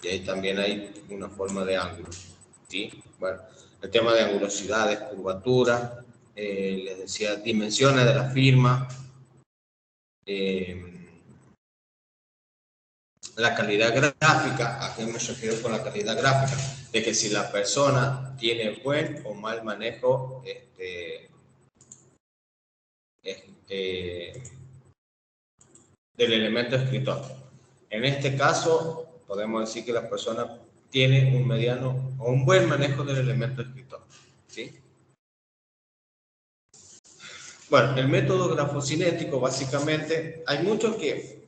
y ahí también hay una forma de ángulo, ¿sí? Bueno, el tema de angulosidades, curvatura, les decía, dimensiones de la firma, la calidad gráfica. ¿A qué me refiero con la calidad gráfica? De que si la persona tiene buen o mal manejo del elemento escritor. En este caso, podemos decir que la persona tiene un mediano o un buen manejo del elemento escritor, ¿sí? Bueno, el método grafocinético, básicamente, hay muchos que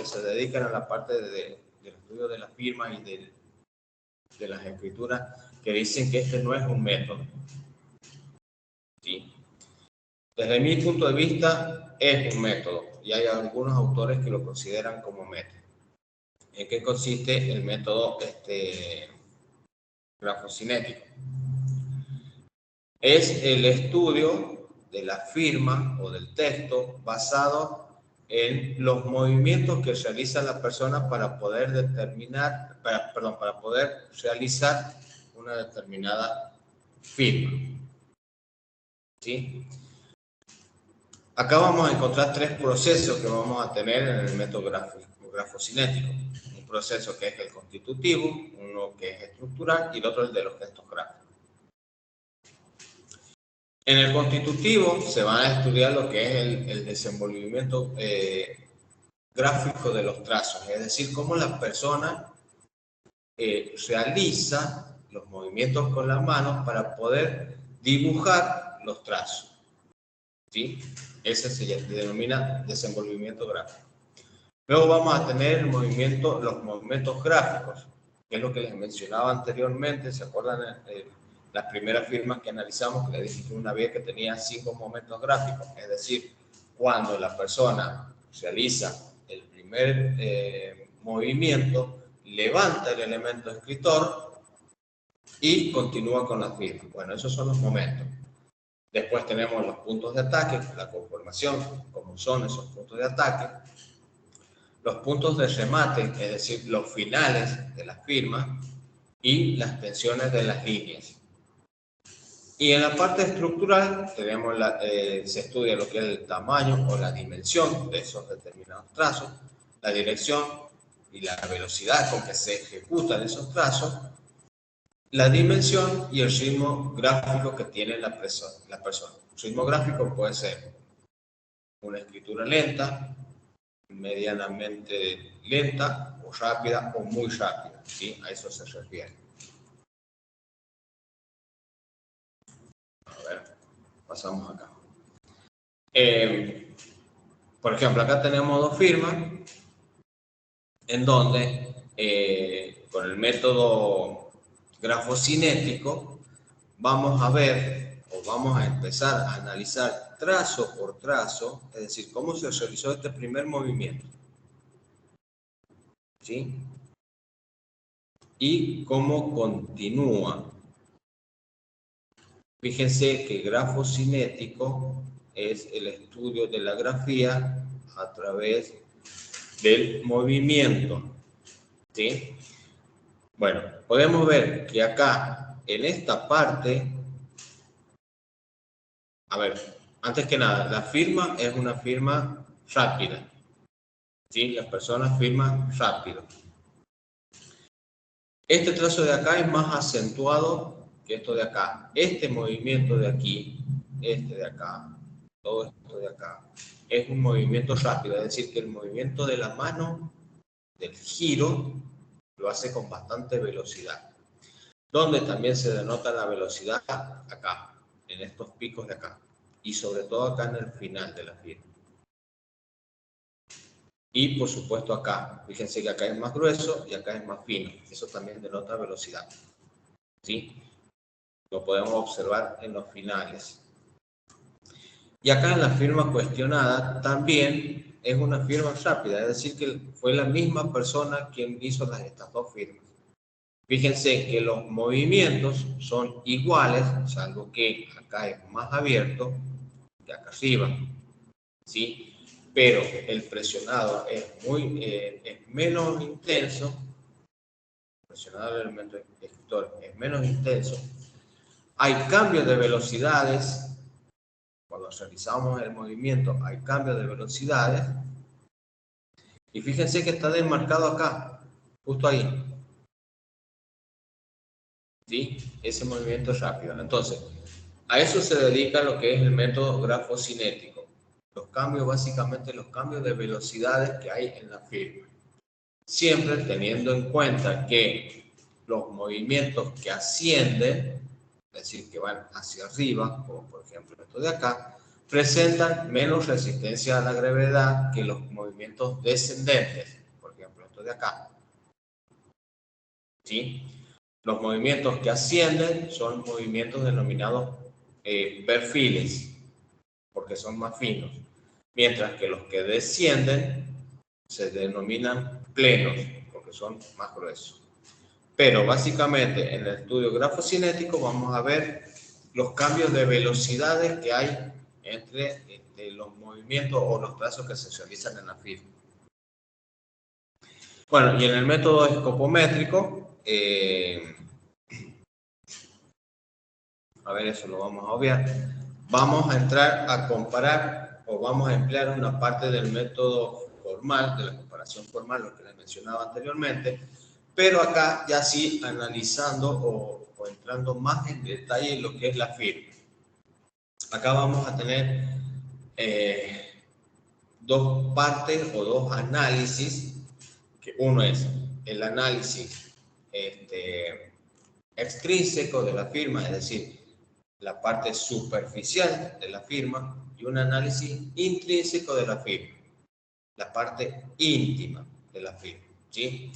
se dedican a la parte del estudio de la firma y de las escrituras, que dicen que este no es un método, ¿sí? Desde mi punto de vista, es un método, y hay algunos autores que lo consideran como método. ¿En qué consiste el método grafocinético? Es el estudio de la firma o del texto basado en los movimientos que realiza la persona para poder determinar, para poder realizar una determinada firma. ¿Sí? Acá vamos a encontrar tres procesos que vamos a tener en el método grafocinético. Un proceso que es el constitutivo, uno que es estructural y el otro el de los gestos gráficos. En el constitutivo se van a estudiar lo que es el desenvolvimiento gráfico de los trazos, es decir, cómo la persona realiza los movimientos con las manos para poder dibujar los trazos. ¿Sí? Ese se denomina desenvolvimiento gráfico. Luego vamos a tener los movimientos gráficos, que es lo que les mencionaba anteriormente. ¿Se acuerdan las primeras firmas que analizamos? Que les dije que una vez que tenía 5 momentos gráficos, es decir, cuando la persona realiza el primer movimiento, levanta el elemento escritor y continúa con la firma. Bueno, esos son los momentos. Después tenemos los puntos de ataque, la conformación, cómo son esos puntos de ataque. Los puntos de remate, es decir, los finales de la firma y las tensiones de las líneas. Y en la parte estructural tenemos se estudia lo que es el tamaño o la dimensión de esos determinados trazos, la dirección y la velocidad con que se ejecutan esos trazos, la dimensión y el ritmo gráfico que tiene la persona. El ritmo gráfico puede ser una escritura lenta, medianamente lenta o rápida o muy rápida, ¿sí? A eso se refiere. A ver, pasamos acá. Por ejemplo, acá tenemos dos firmas en donde con el método grafocinético vamos a ver o vamos a empezar a analizar trazo por trazo, es decir, cómo se realizó este primer movimiento, ¿sí? Y cómo continúa. Fíjense que grafocinético es el estudio de la grafía a través del movimiento, ¿sí? Bueno, podemos ver que acá, en esta parte, a ver, antes que nada, la firma es una firma rápida, ¿sí? Las personas firman rápido. Este trazo de acá es más acentuado que esto de acá. Este movimiento de aquí, este de acá, todo esto de acá, es un movimiento rápido, es decir, que el movimiento de la mano, del giro, lo hace con bastante velocidad. Donde también se denota la velocidad acá, en estos picos de acá, y sobre todo acá en el final de la firma. Y por supuesto acá, fíjense que acá es más grueso y acá es más fino. Eso también denota velocidad, ¿sí? Lo podemos observar en los finales. Y acá en la firma cuestionada también es una firma rápida, es decir, que fue la misma persona quien hizo estas dos firmas. Fíjense que los movimientos son iguales, salvo que acá es más abierto que acá arriba, ¿sí? Pero el presionado es menos intenso, el presionado del elemento escritor es menos intenso. Hay cambios de velocidades, cuando realizamos el movimiento hay cambios de velocidades, y fíjense que está demarcado acá, justo ahí, ¿sí? Ese movimiento es rápido. Entonces, a eso se dedica lo que es el método grafocinético. Los cambios, básicamente los cambios de velocidades que hay en la firma. Siempre teniendo en cuenta que los movimientos que ascienden, es decir, que van hacia arriba, como por ejemplo esto de acá, presentan menos resistencia a la gravedad que los movimientos descendentes, por ejemplo esto de acá, ¿sí? Los movimientos que ascienden son movimientos denominados perfiles, porque son más finos, mientras que los que descienden se denominan plenos, porque porque son más gruesos. Pero básicamente en el estudio grafocinético vamos a ver los cambios de velocidades que hay entre los movimientos o los trazos que se realizan en la firma. Bueno, y en el método escopométrico, a ver, eso lo vamos a obviar. Vamos a entrar a comparar o vamos a emplear una parte del método formal, de la comparación formal, lo que les mencionaba anteriormente, pero acá ya sí analizando o entrando más en detalle en lo que es la firma. Acá vamos a tener dos partes o dos análisis, que uno es el análisis extrínseco de la firma, es decir, la parte superficial de la firma, y un análisis intrínseco de la firma, la parte íntima de la firma, ¿sí?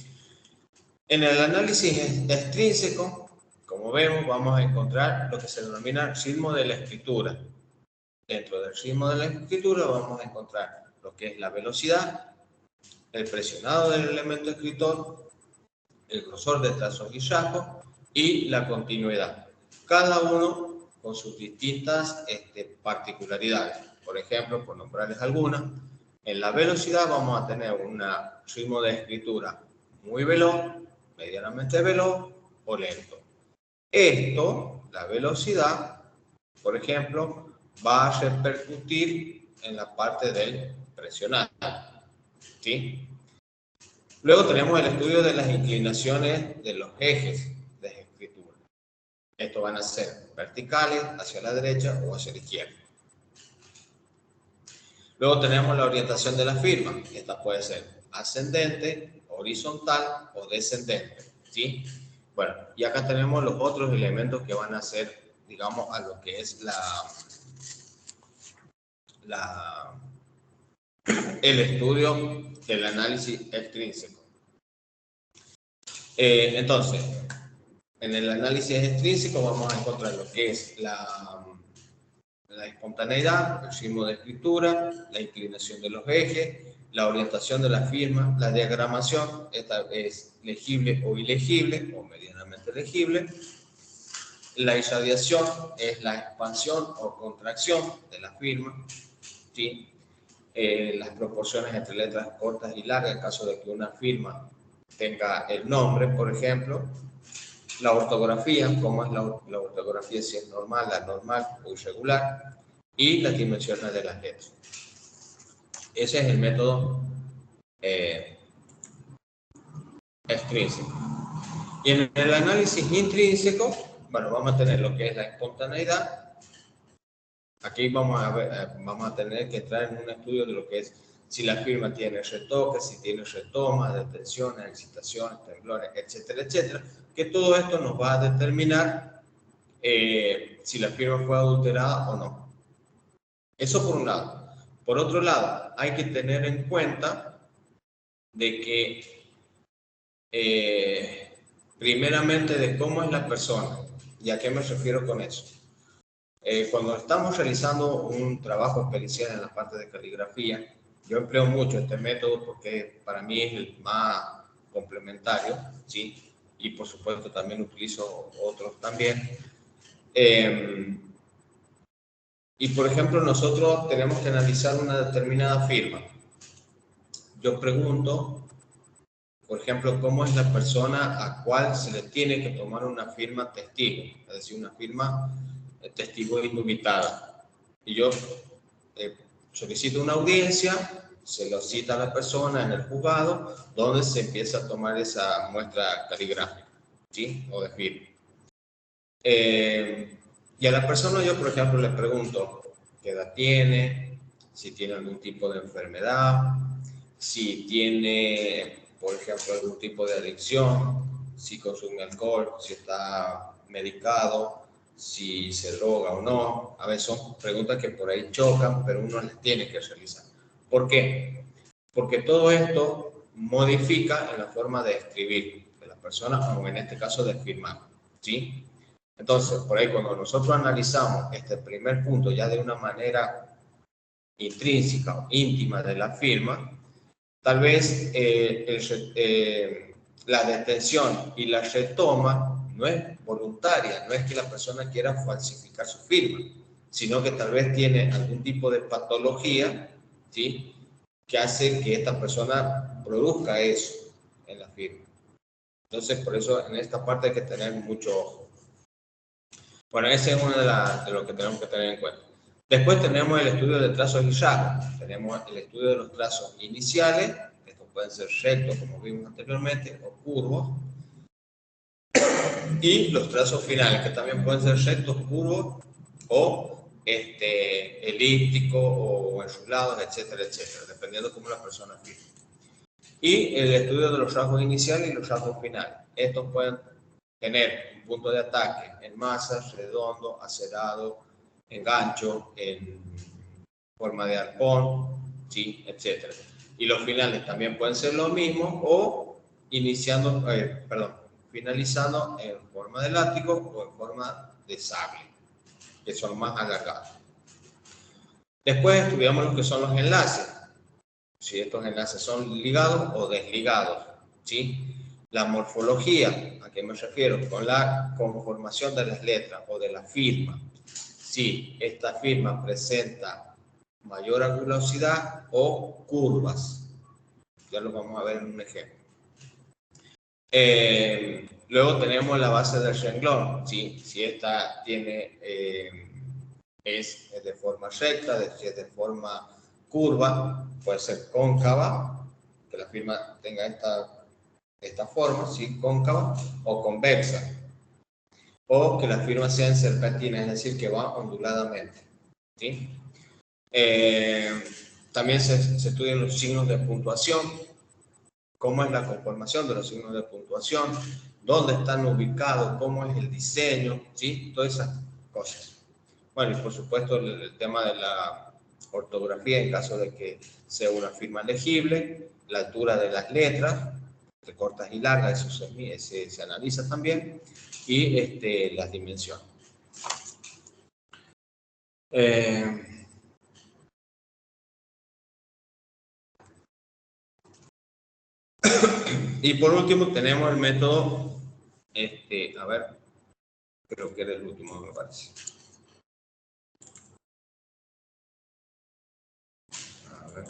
En el análisis extrínseco, como vemos, vamos a encontrar lo que se denomina ritmo de la escritura. Dentro del ritmo de la escritura vamos a encontrar lo que es la velocidad, el presionado del elemento escritor, el grosor de trazos y rasgos y la continuidad. Cada uno con sus distintas particularidades. Por ejemplo, por nombrarles algunas, en la velocidad vamos a tener un ritmo de escritura muy veloz, medianamente veloz o lento. Esto, la velocidad, por ejemplo, va a repercutir en la parte del presionado, ¿sí? Luego tenemos el estudio de las inclinaciones de los ejes de escritura. Estos van a ser verticales, hacia la derecha o hacia la izquierda. Luego tenemos la orientación de la firma. Esta puede ser ascendente, horizontal o descendente, ¿sí? Bueno, y acá tenemos los otros elementos que van a ser, digamos, a lo que es el estudio del análisis extrínseco. Entonces, en el análisis extrínseco vamos a encontrar lo que es la espontaneidad, el ritmo de escritura, la inclinación de los ejes, la orientación de la firma, la diagramación, esta es legible o ilegible o medianamente legible. La irradiación es la expansión o contracción de la firma, ¿sí? Las proporciones entre letras cortas y largas, en caso de que una firma tenga el nombre, por ejemplo. La ortografía, cómo es la ortografía, si es normal, anormal o irregular, y las dimensiones de las letras. Ese es el método extrínseco. Y en el análisis intrínseco, bueno, vamos a tener lo que es la espontaneidad. Aquí vamos a tener que entrar en un estudio de lo que es si la firma tiene retoques, si tiene retomas, detenciones, excitaciones, temblores, etcétera, etcétera, que todo esto nos va a determinar si la firma fue adulterada o no. Eso por un lado. Por otro lado, hay que tener en cuenta de que primeramente de cómo es la persona. ¿Y a qué me refiero con eso? Cuando estamos realizando un trabajo pericial en la parte de caligrafía, yo empleo mucho este método porque para mí es el más complementario, ¿sí? Y por supuesto también utilizo otros también. Y por ejemplo, nosotros tenemos que analizar una determinada firma. Yo pregunto, por ejemplo, cómo es la persona a cual se le tiene que tomar una firma testigo, es decir, una firma testigo indubitada. Y yo solicito una audiencia, se lo cita a la persona en el juzgado, donde se empieza a tomar esa muestra caligráfica, ¿sí? O de firma. Y a la persona yo, por ejemplo, le pregunto qué edad tiene, si tiene algún tipo de enfermedad, si tiene, por ejemplo, algún tipo de adicción, si consume alcohol, si está medicado, si se droga o no. A veces son preguntas que por ahí chocan, pero uno las tiene que realizar. ¿Por qué? Porque todo esto modifica en la forma de escribir de la persona, o en este caso de firmar, ¿sí? Entonces, por ahí cuando nosotros analizamos este primer punto ya de una manera intrínseca o íntima de la firma, tal vez la detención y la retoma no es voluntaria, no es que la persona quiera falsificar su firma, sino que tal vez tiene algún tipo de patología, ¿sí?, que hace que esta persona produzca eso en la firma. Entonces, por eso en esta parte hay que tener mucho ojo. Bueno, ese es uno de lo que tenemos que tener en cuenta. Después tenemos el estudio de trazos y rasgos. Tenemos el estudio de los trazos iniciales, estos pueden ser rectos, como vimos anteriormente, o curvos. Y los trazos finales, que también pueden ser rectos, curvos, o elípticos, o enrulados, etcétera, etcétera, dependiendo de cómo la persona firme. Y el estudio de los rasgos iniciales y los rasgos finales. Estos pueden tener un punto de ataque en masa, redondo, acerado, en gancho, en forma de arpón, ¿sí?, etcétera. Y los finales también pueden ser lo mismo, o finalizando en forma de látigo o en forma de sable, que son más alargados. Después estudiamos lo que son los enlaces. Si estos enlaces son ligados o desligados, ¿sí? La morfología, ¿a qué me refiero? Con la conformación de las letras o de la firma. Si esta firma presenta mayor angulosidad o curvas. Ya lo vamos a ver en un ejemplo. Luego tenemos la base del renglón, ¿sí? Si esta tiene, es de forma recta, si es de forma curva, puede ser cóncava, que la firma tenga esta forma, ¿sí?, cóncava, o convexa, o que la firma sea en serpentina, es decir, que va onduladamente, ¿sí? También se estudian los signos de puntuación, cómo es la conformación de los signos de puntuación, dónde están ubicados, cómo es el diseño, ¿sí?, todas esas cosas. Bueno, y por supuesto el tema de la ortografía en caso de que sea una firma legible, la altura de las letras, de cortas y largas, eso se analiza también, y las dimensiones. Y por último tenemos el método, a ver, creo que era el último, me parece. A ver.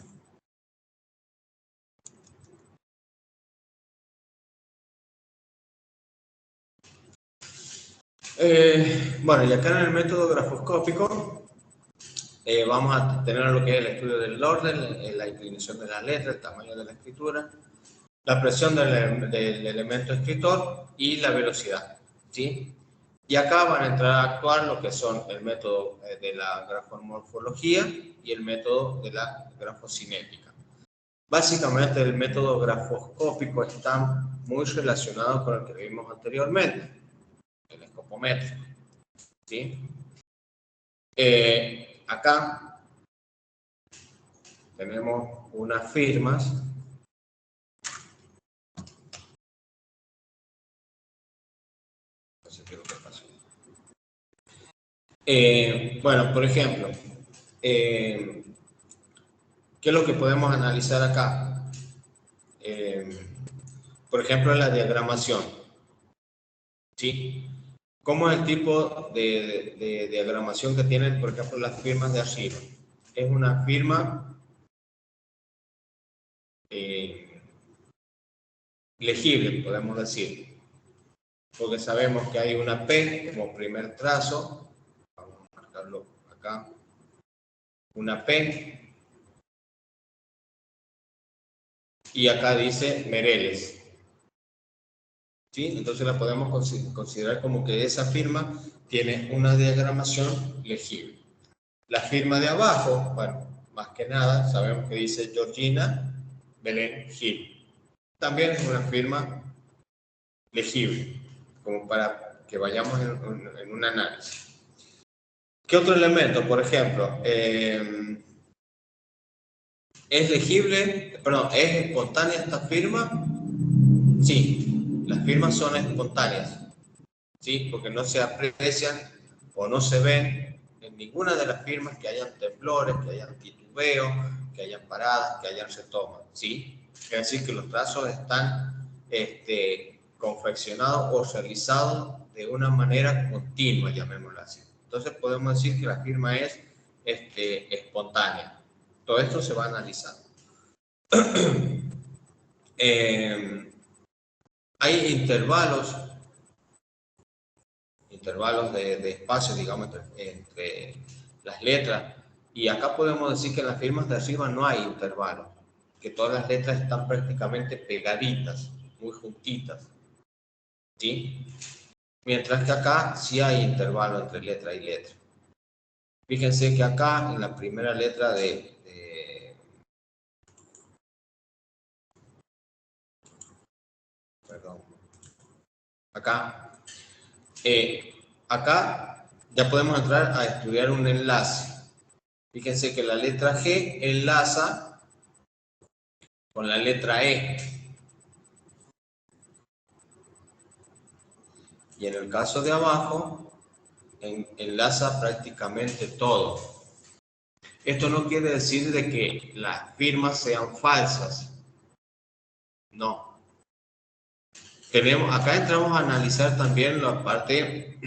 Bueno, y acá en el método grafoscópico vamos a tener lo que es el estudio del orden, la inclinación de las letras, el tamaño de la escritura, la presión del elemento escritor y la velocidad, ¿sí? Y acá van a entrar a actuar lo que son el método de la grafomorfología y el método de la grafocinética. Básicamente el método grafoscópico está muy relacionado con el que vimos anteriormente, el escopométrico, ¿sí? Acá tenemos unas firmas. No sé qué es lo que pasó. Bueno, por ejemplo, ¿qué es lo que podemos analizar acá? Por ejemplo, la diagramación, ¿sí? ¿Cómo es el tipo de diagramación que tienen, por ejemplo, las firmas de arriba? Es una firma legible, podemos decir, porque sabemos que hay una P como primer trazo. Vamos a marcarlo acá. Una P. Y acá dice Mereles. ¿Sí? Entonces la podemos considerar como que esa firma tiene una diagramación legible. La firma de abajo, bueno, más que nada, sabemos que dice Georgina Belén Gil. También es una firma legible, como para que vayamos en un análisis. ¿Qué otro elemento? Por ejemplo, ¿es legible, perdón, es espontánea esta firma? Sí, las firmas son espontáneas, ¿sí? Porque no se aprecian o no se ven en ninguna de las firmas que hayan temblores, que hayan titubeo, que hayan paradas, que hayan retomas, ¿sí? Es decir, que los trazos están confeccionado o realizado de una manera continua, llamémoslo así. Entonces podemos decir que la firma es espontánea. Todo esto se va a analizar. Hay intervalos de espacio, digamos, entre las letras. Y acá podemos decir que en las firmas de arriba no hay intervalos, que todas las letras están prácticamente pegaditas, muy juntitas, ¿sí? Mientras que acá sí hay intervalo entre letra y letra. Fíjense que acá en la primera letra perdón, acá ya podemos entrar a estudiar un enlace. Fíjense que la letra G enlaza con la letra E. Y en el caso de abajo, enlaza prácticamente todo. Esto no quiere decir de que las firmas sean falsas. No. Acá entramos a analizar también la parte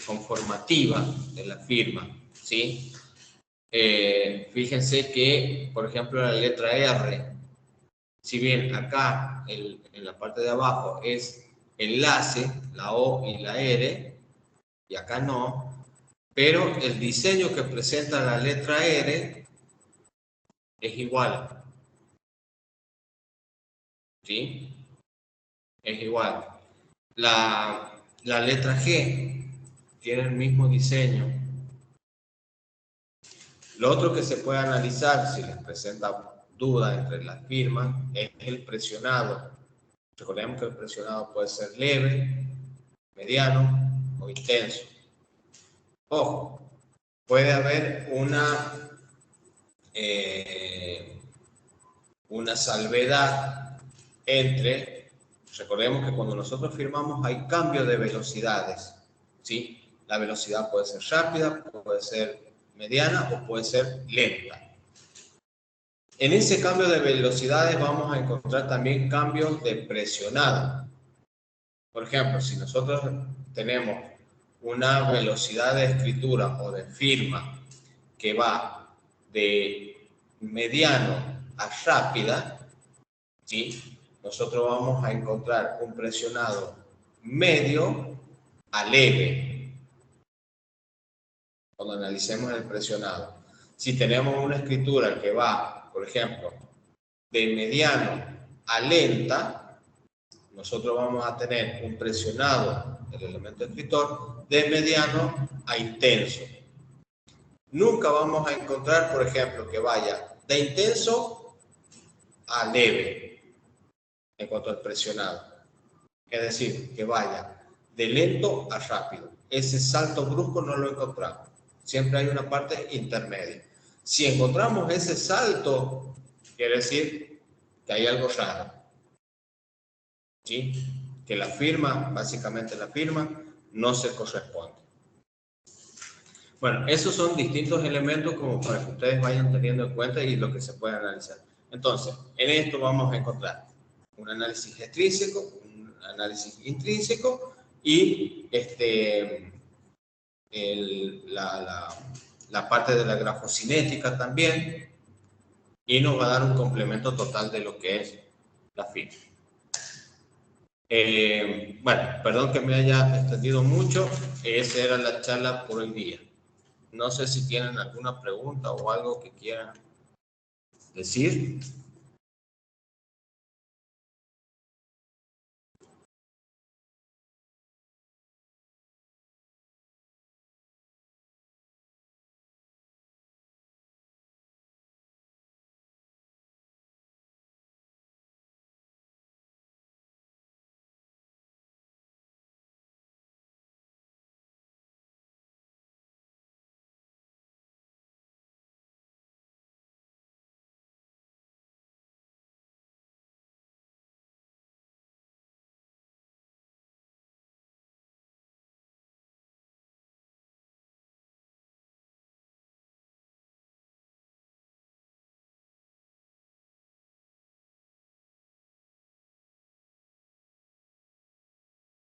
conformativa de la firma, ¿sí? Fíjense que, por ejemplo, la letra R, si bien acá en la parte de abajo es enlace, la O y la R, y acá no, pero el diseño que presenta la letra R es igual, ¿sí? Es igual. La letra G tiene el mismo diseño. Lo otro que se puede analizar, si les presenta duda entre las firmas, es el presionado. Recordemos que el presionado puede ser leve, mediano o intenso. Ojo, puede haber una salvedad entre, recordemos que cuando nosotros firmamos hay cambio de velocidades, ¿sí? La velocidad puede ser rápida, puede ser mediana o puede ser lenta. En ese cambio de velocidades vamos a encontrar también cambios de presionado. Por ejemplo, si nosotros tenemos una velocidad de escritura o de firma que va de mediano a rápida, ¿sí? Nosotros vamos a encontrar un presionado medio a leve cuando analicemos el presionado. Si tenemos una escritura que va, por ejemplo, de mediano a lenta, nosotros vamos a tener un presionado del elemento escritor de mediano a intenso. Nunca vamos a encontrar, por ejemplo, que vaya de intenso a leve en cuanto al presionado. Es decir, que vaya de lento a rápido. Ese salto brusco no lo encontramos. Siempre hay una parte intermedia. Si encontramos ese salto, quiere decir que hay algo raro, ¿sí? Que la firma, básicamente la firma, no se corresponde. Bueno, esos son distintos elementos como para que ustedes vayan teniendo en cuenta y lo que se puede analizar. Entonces, en esto vamos a encontrar un análisis extrínseco, un análisis intrínseco y la parte de la grafocinética también, y nos va a dar un complemento total de lo que es la firma. Bueno, perdón que me haya extendido mucho, esa era la charla por el día. No sé si tienen alguna pregunta o algo que quieran decir.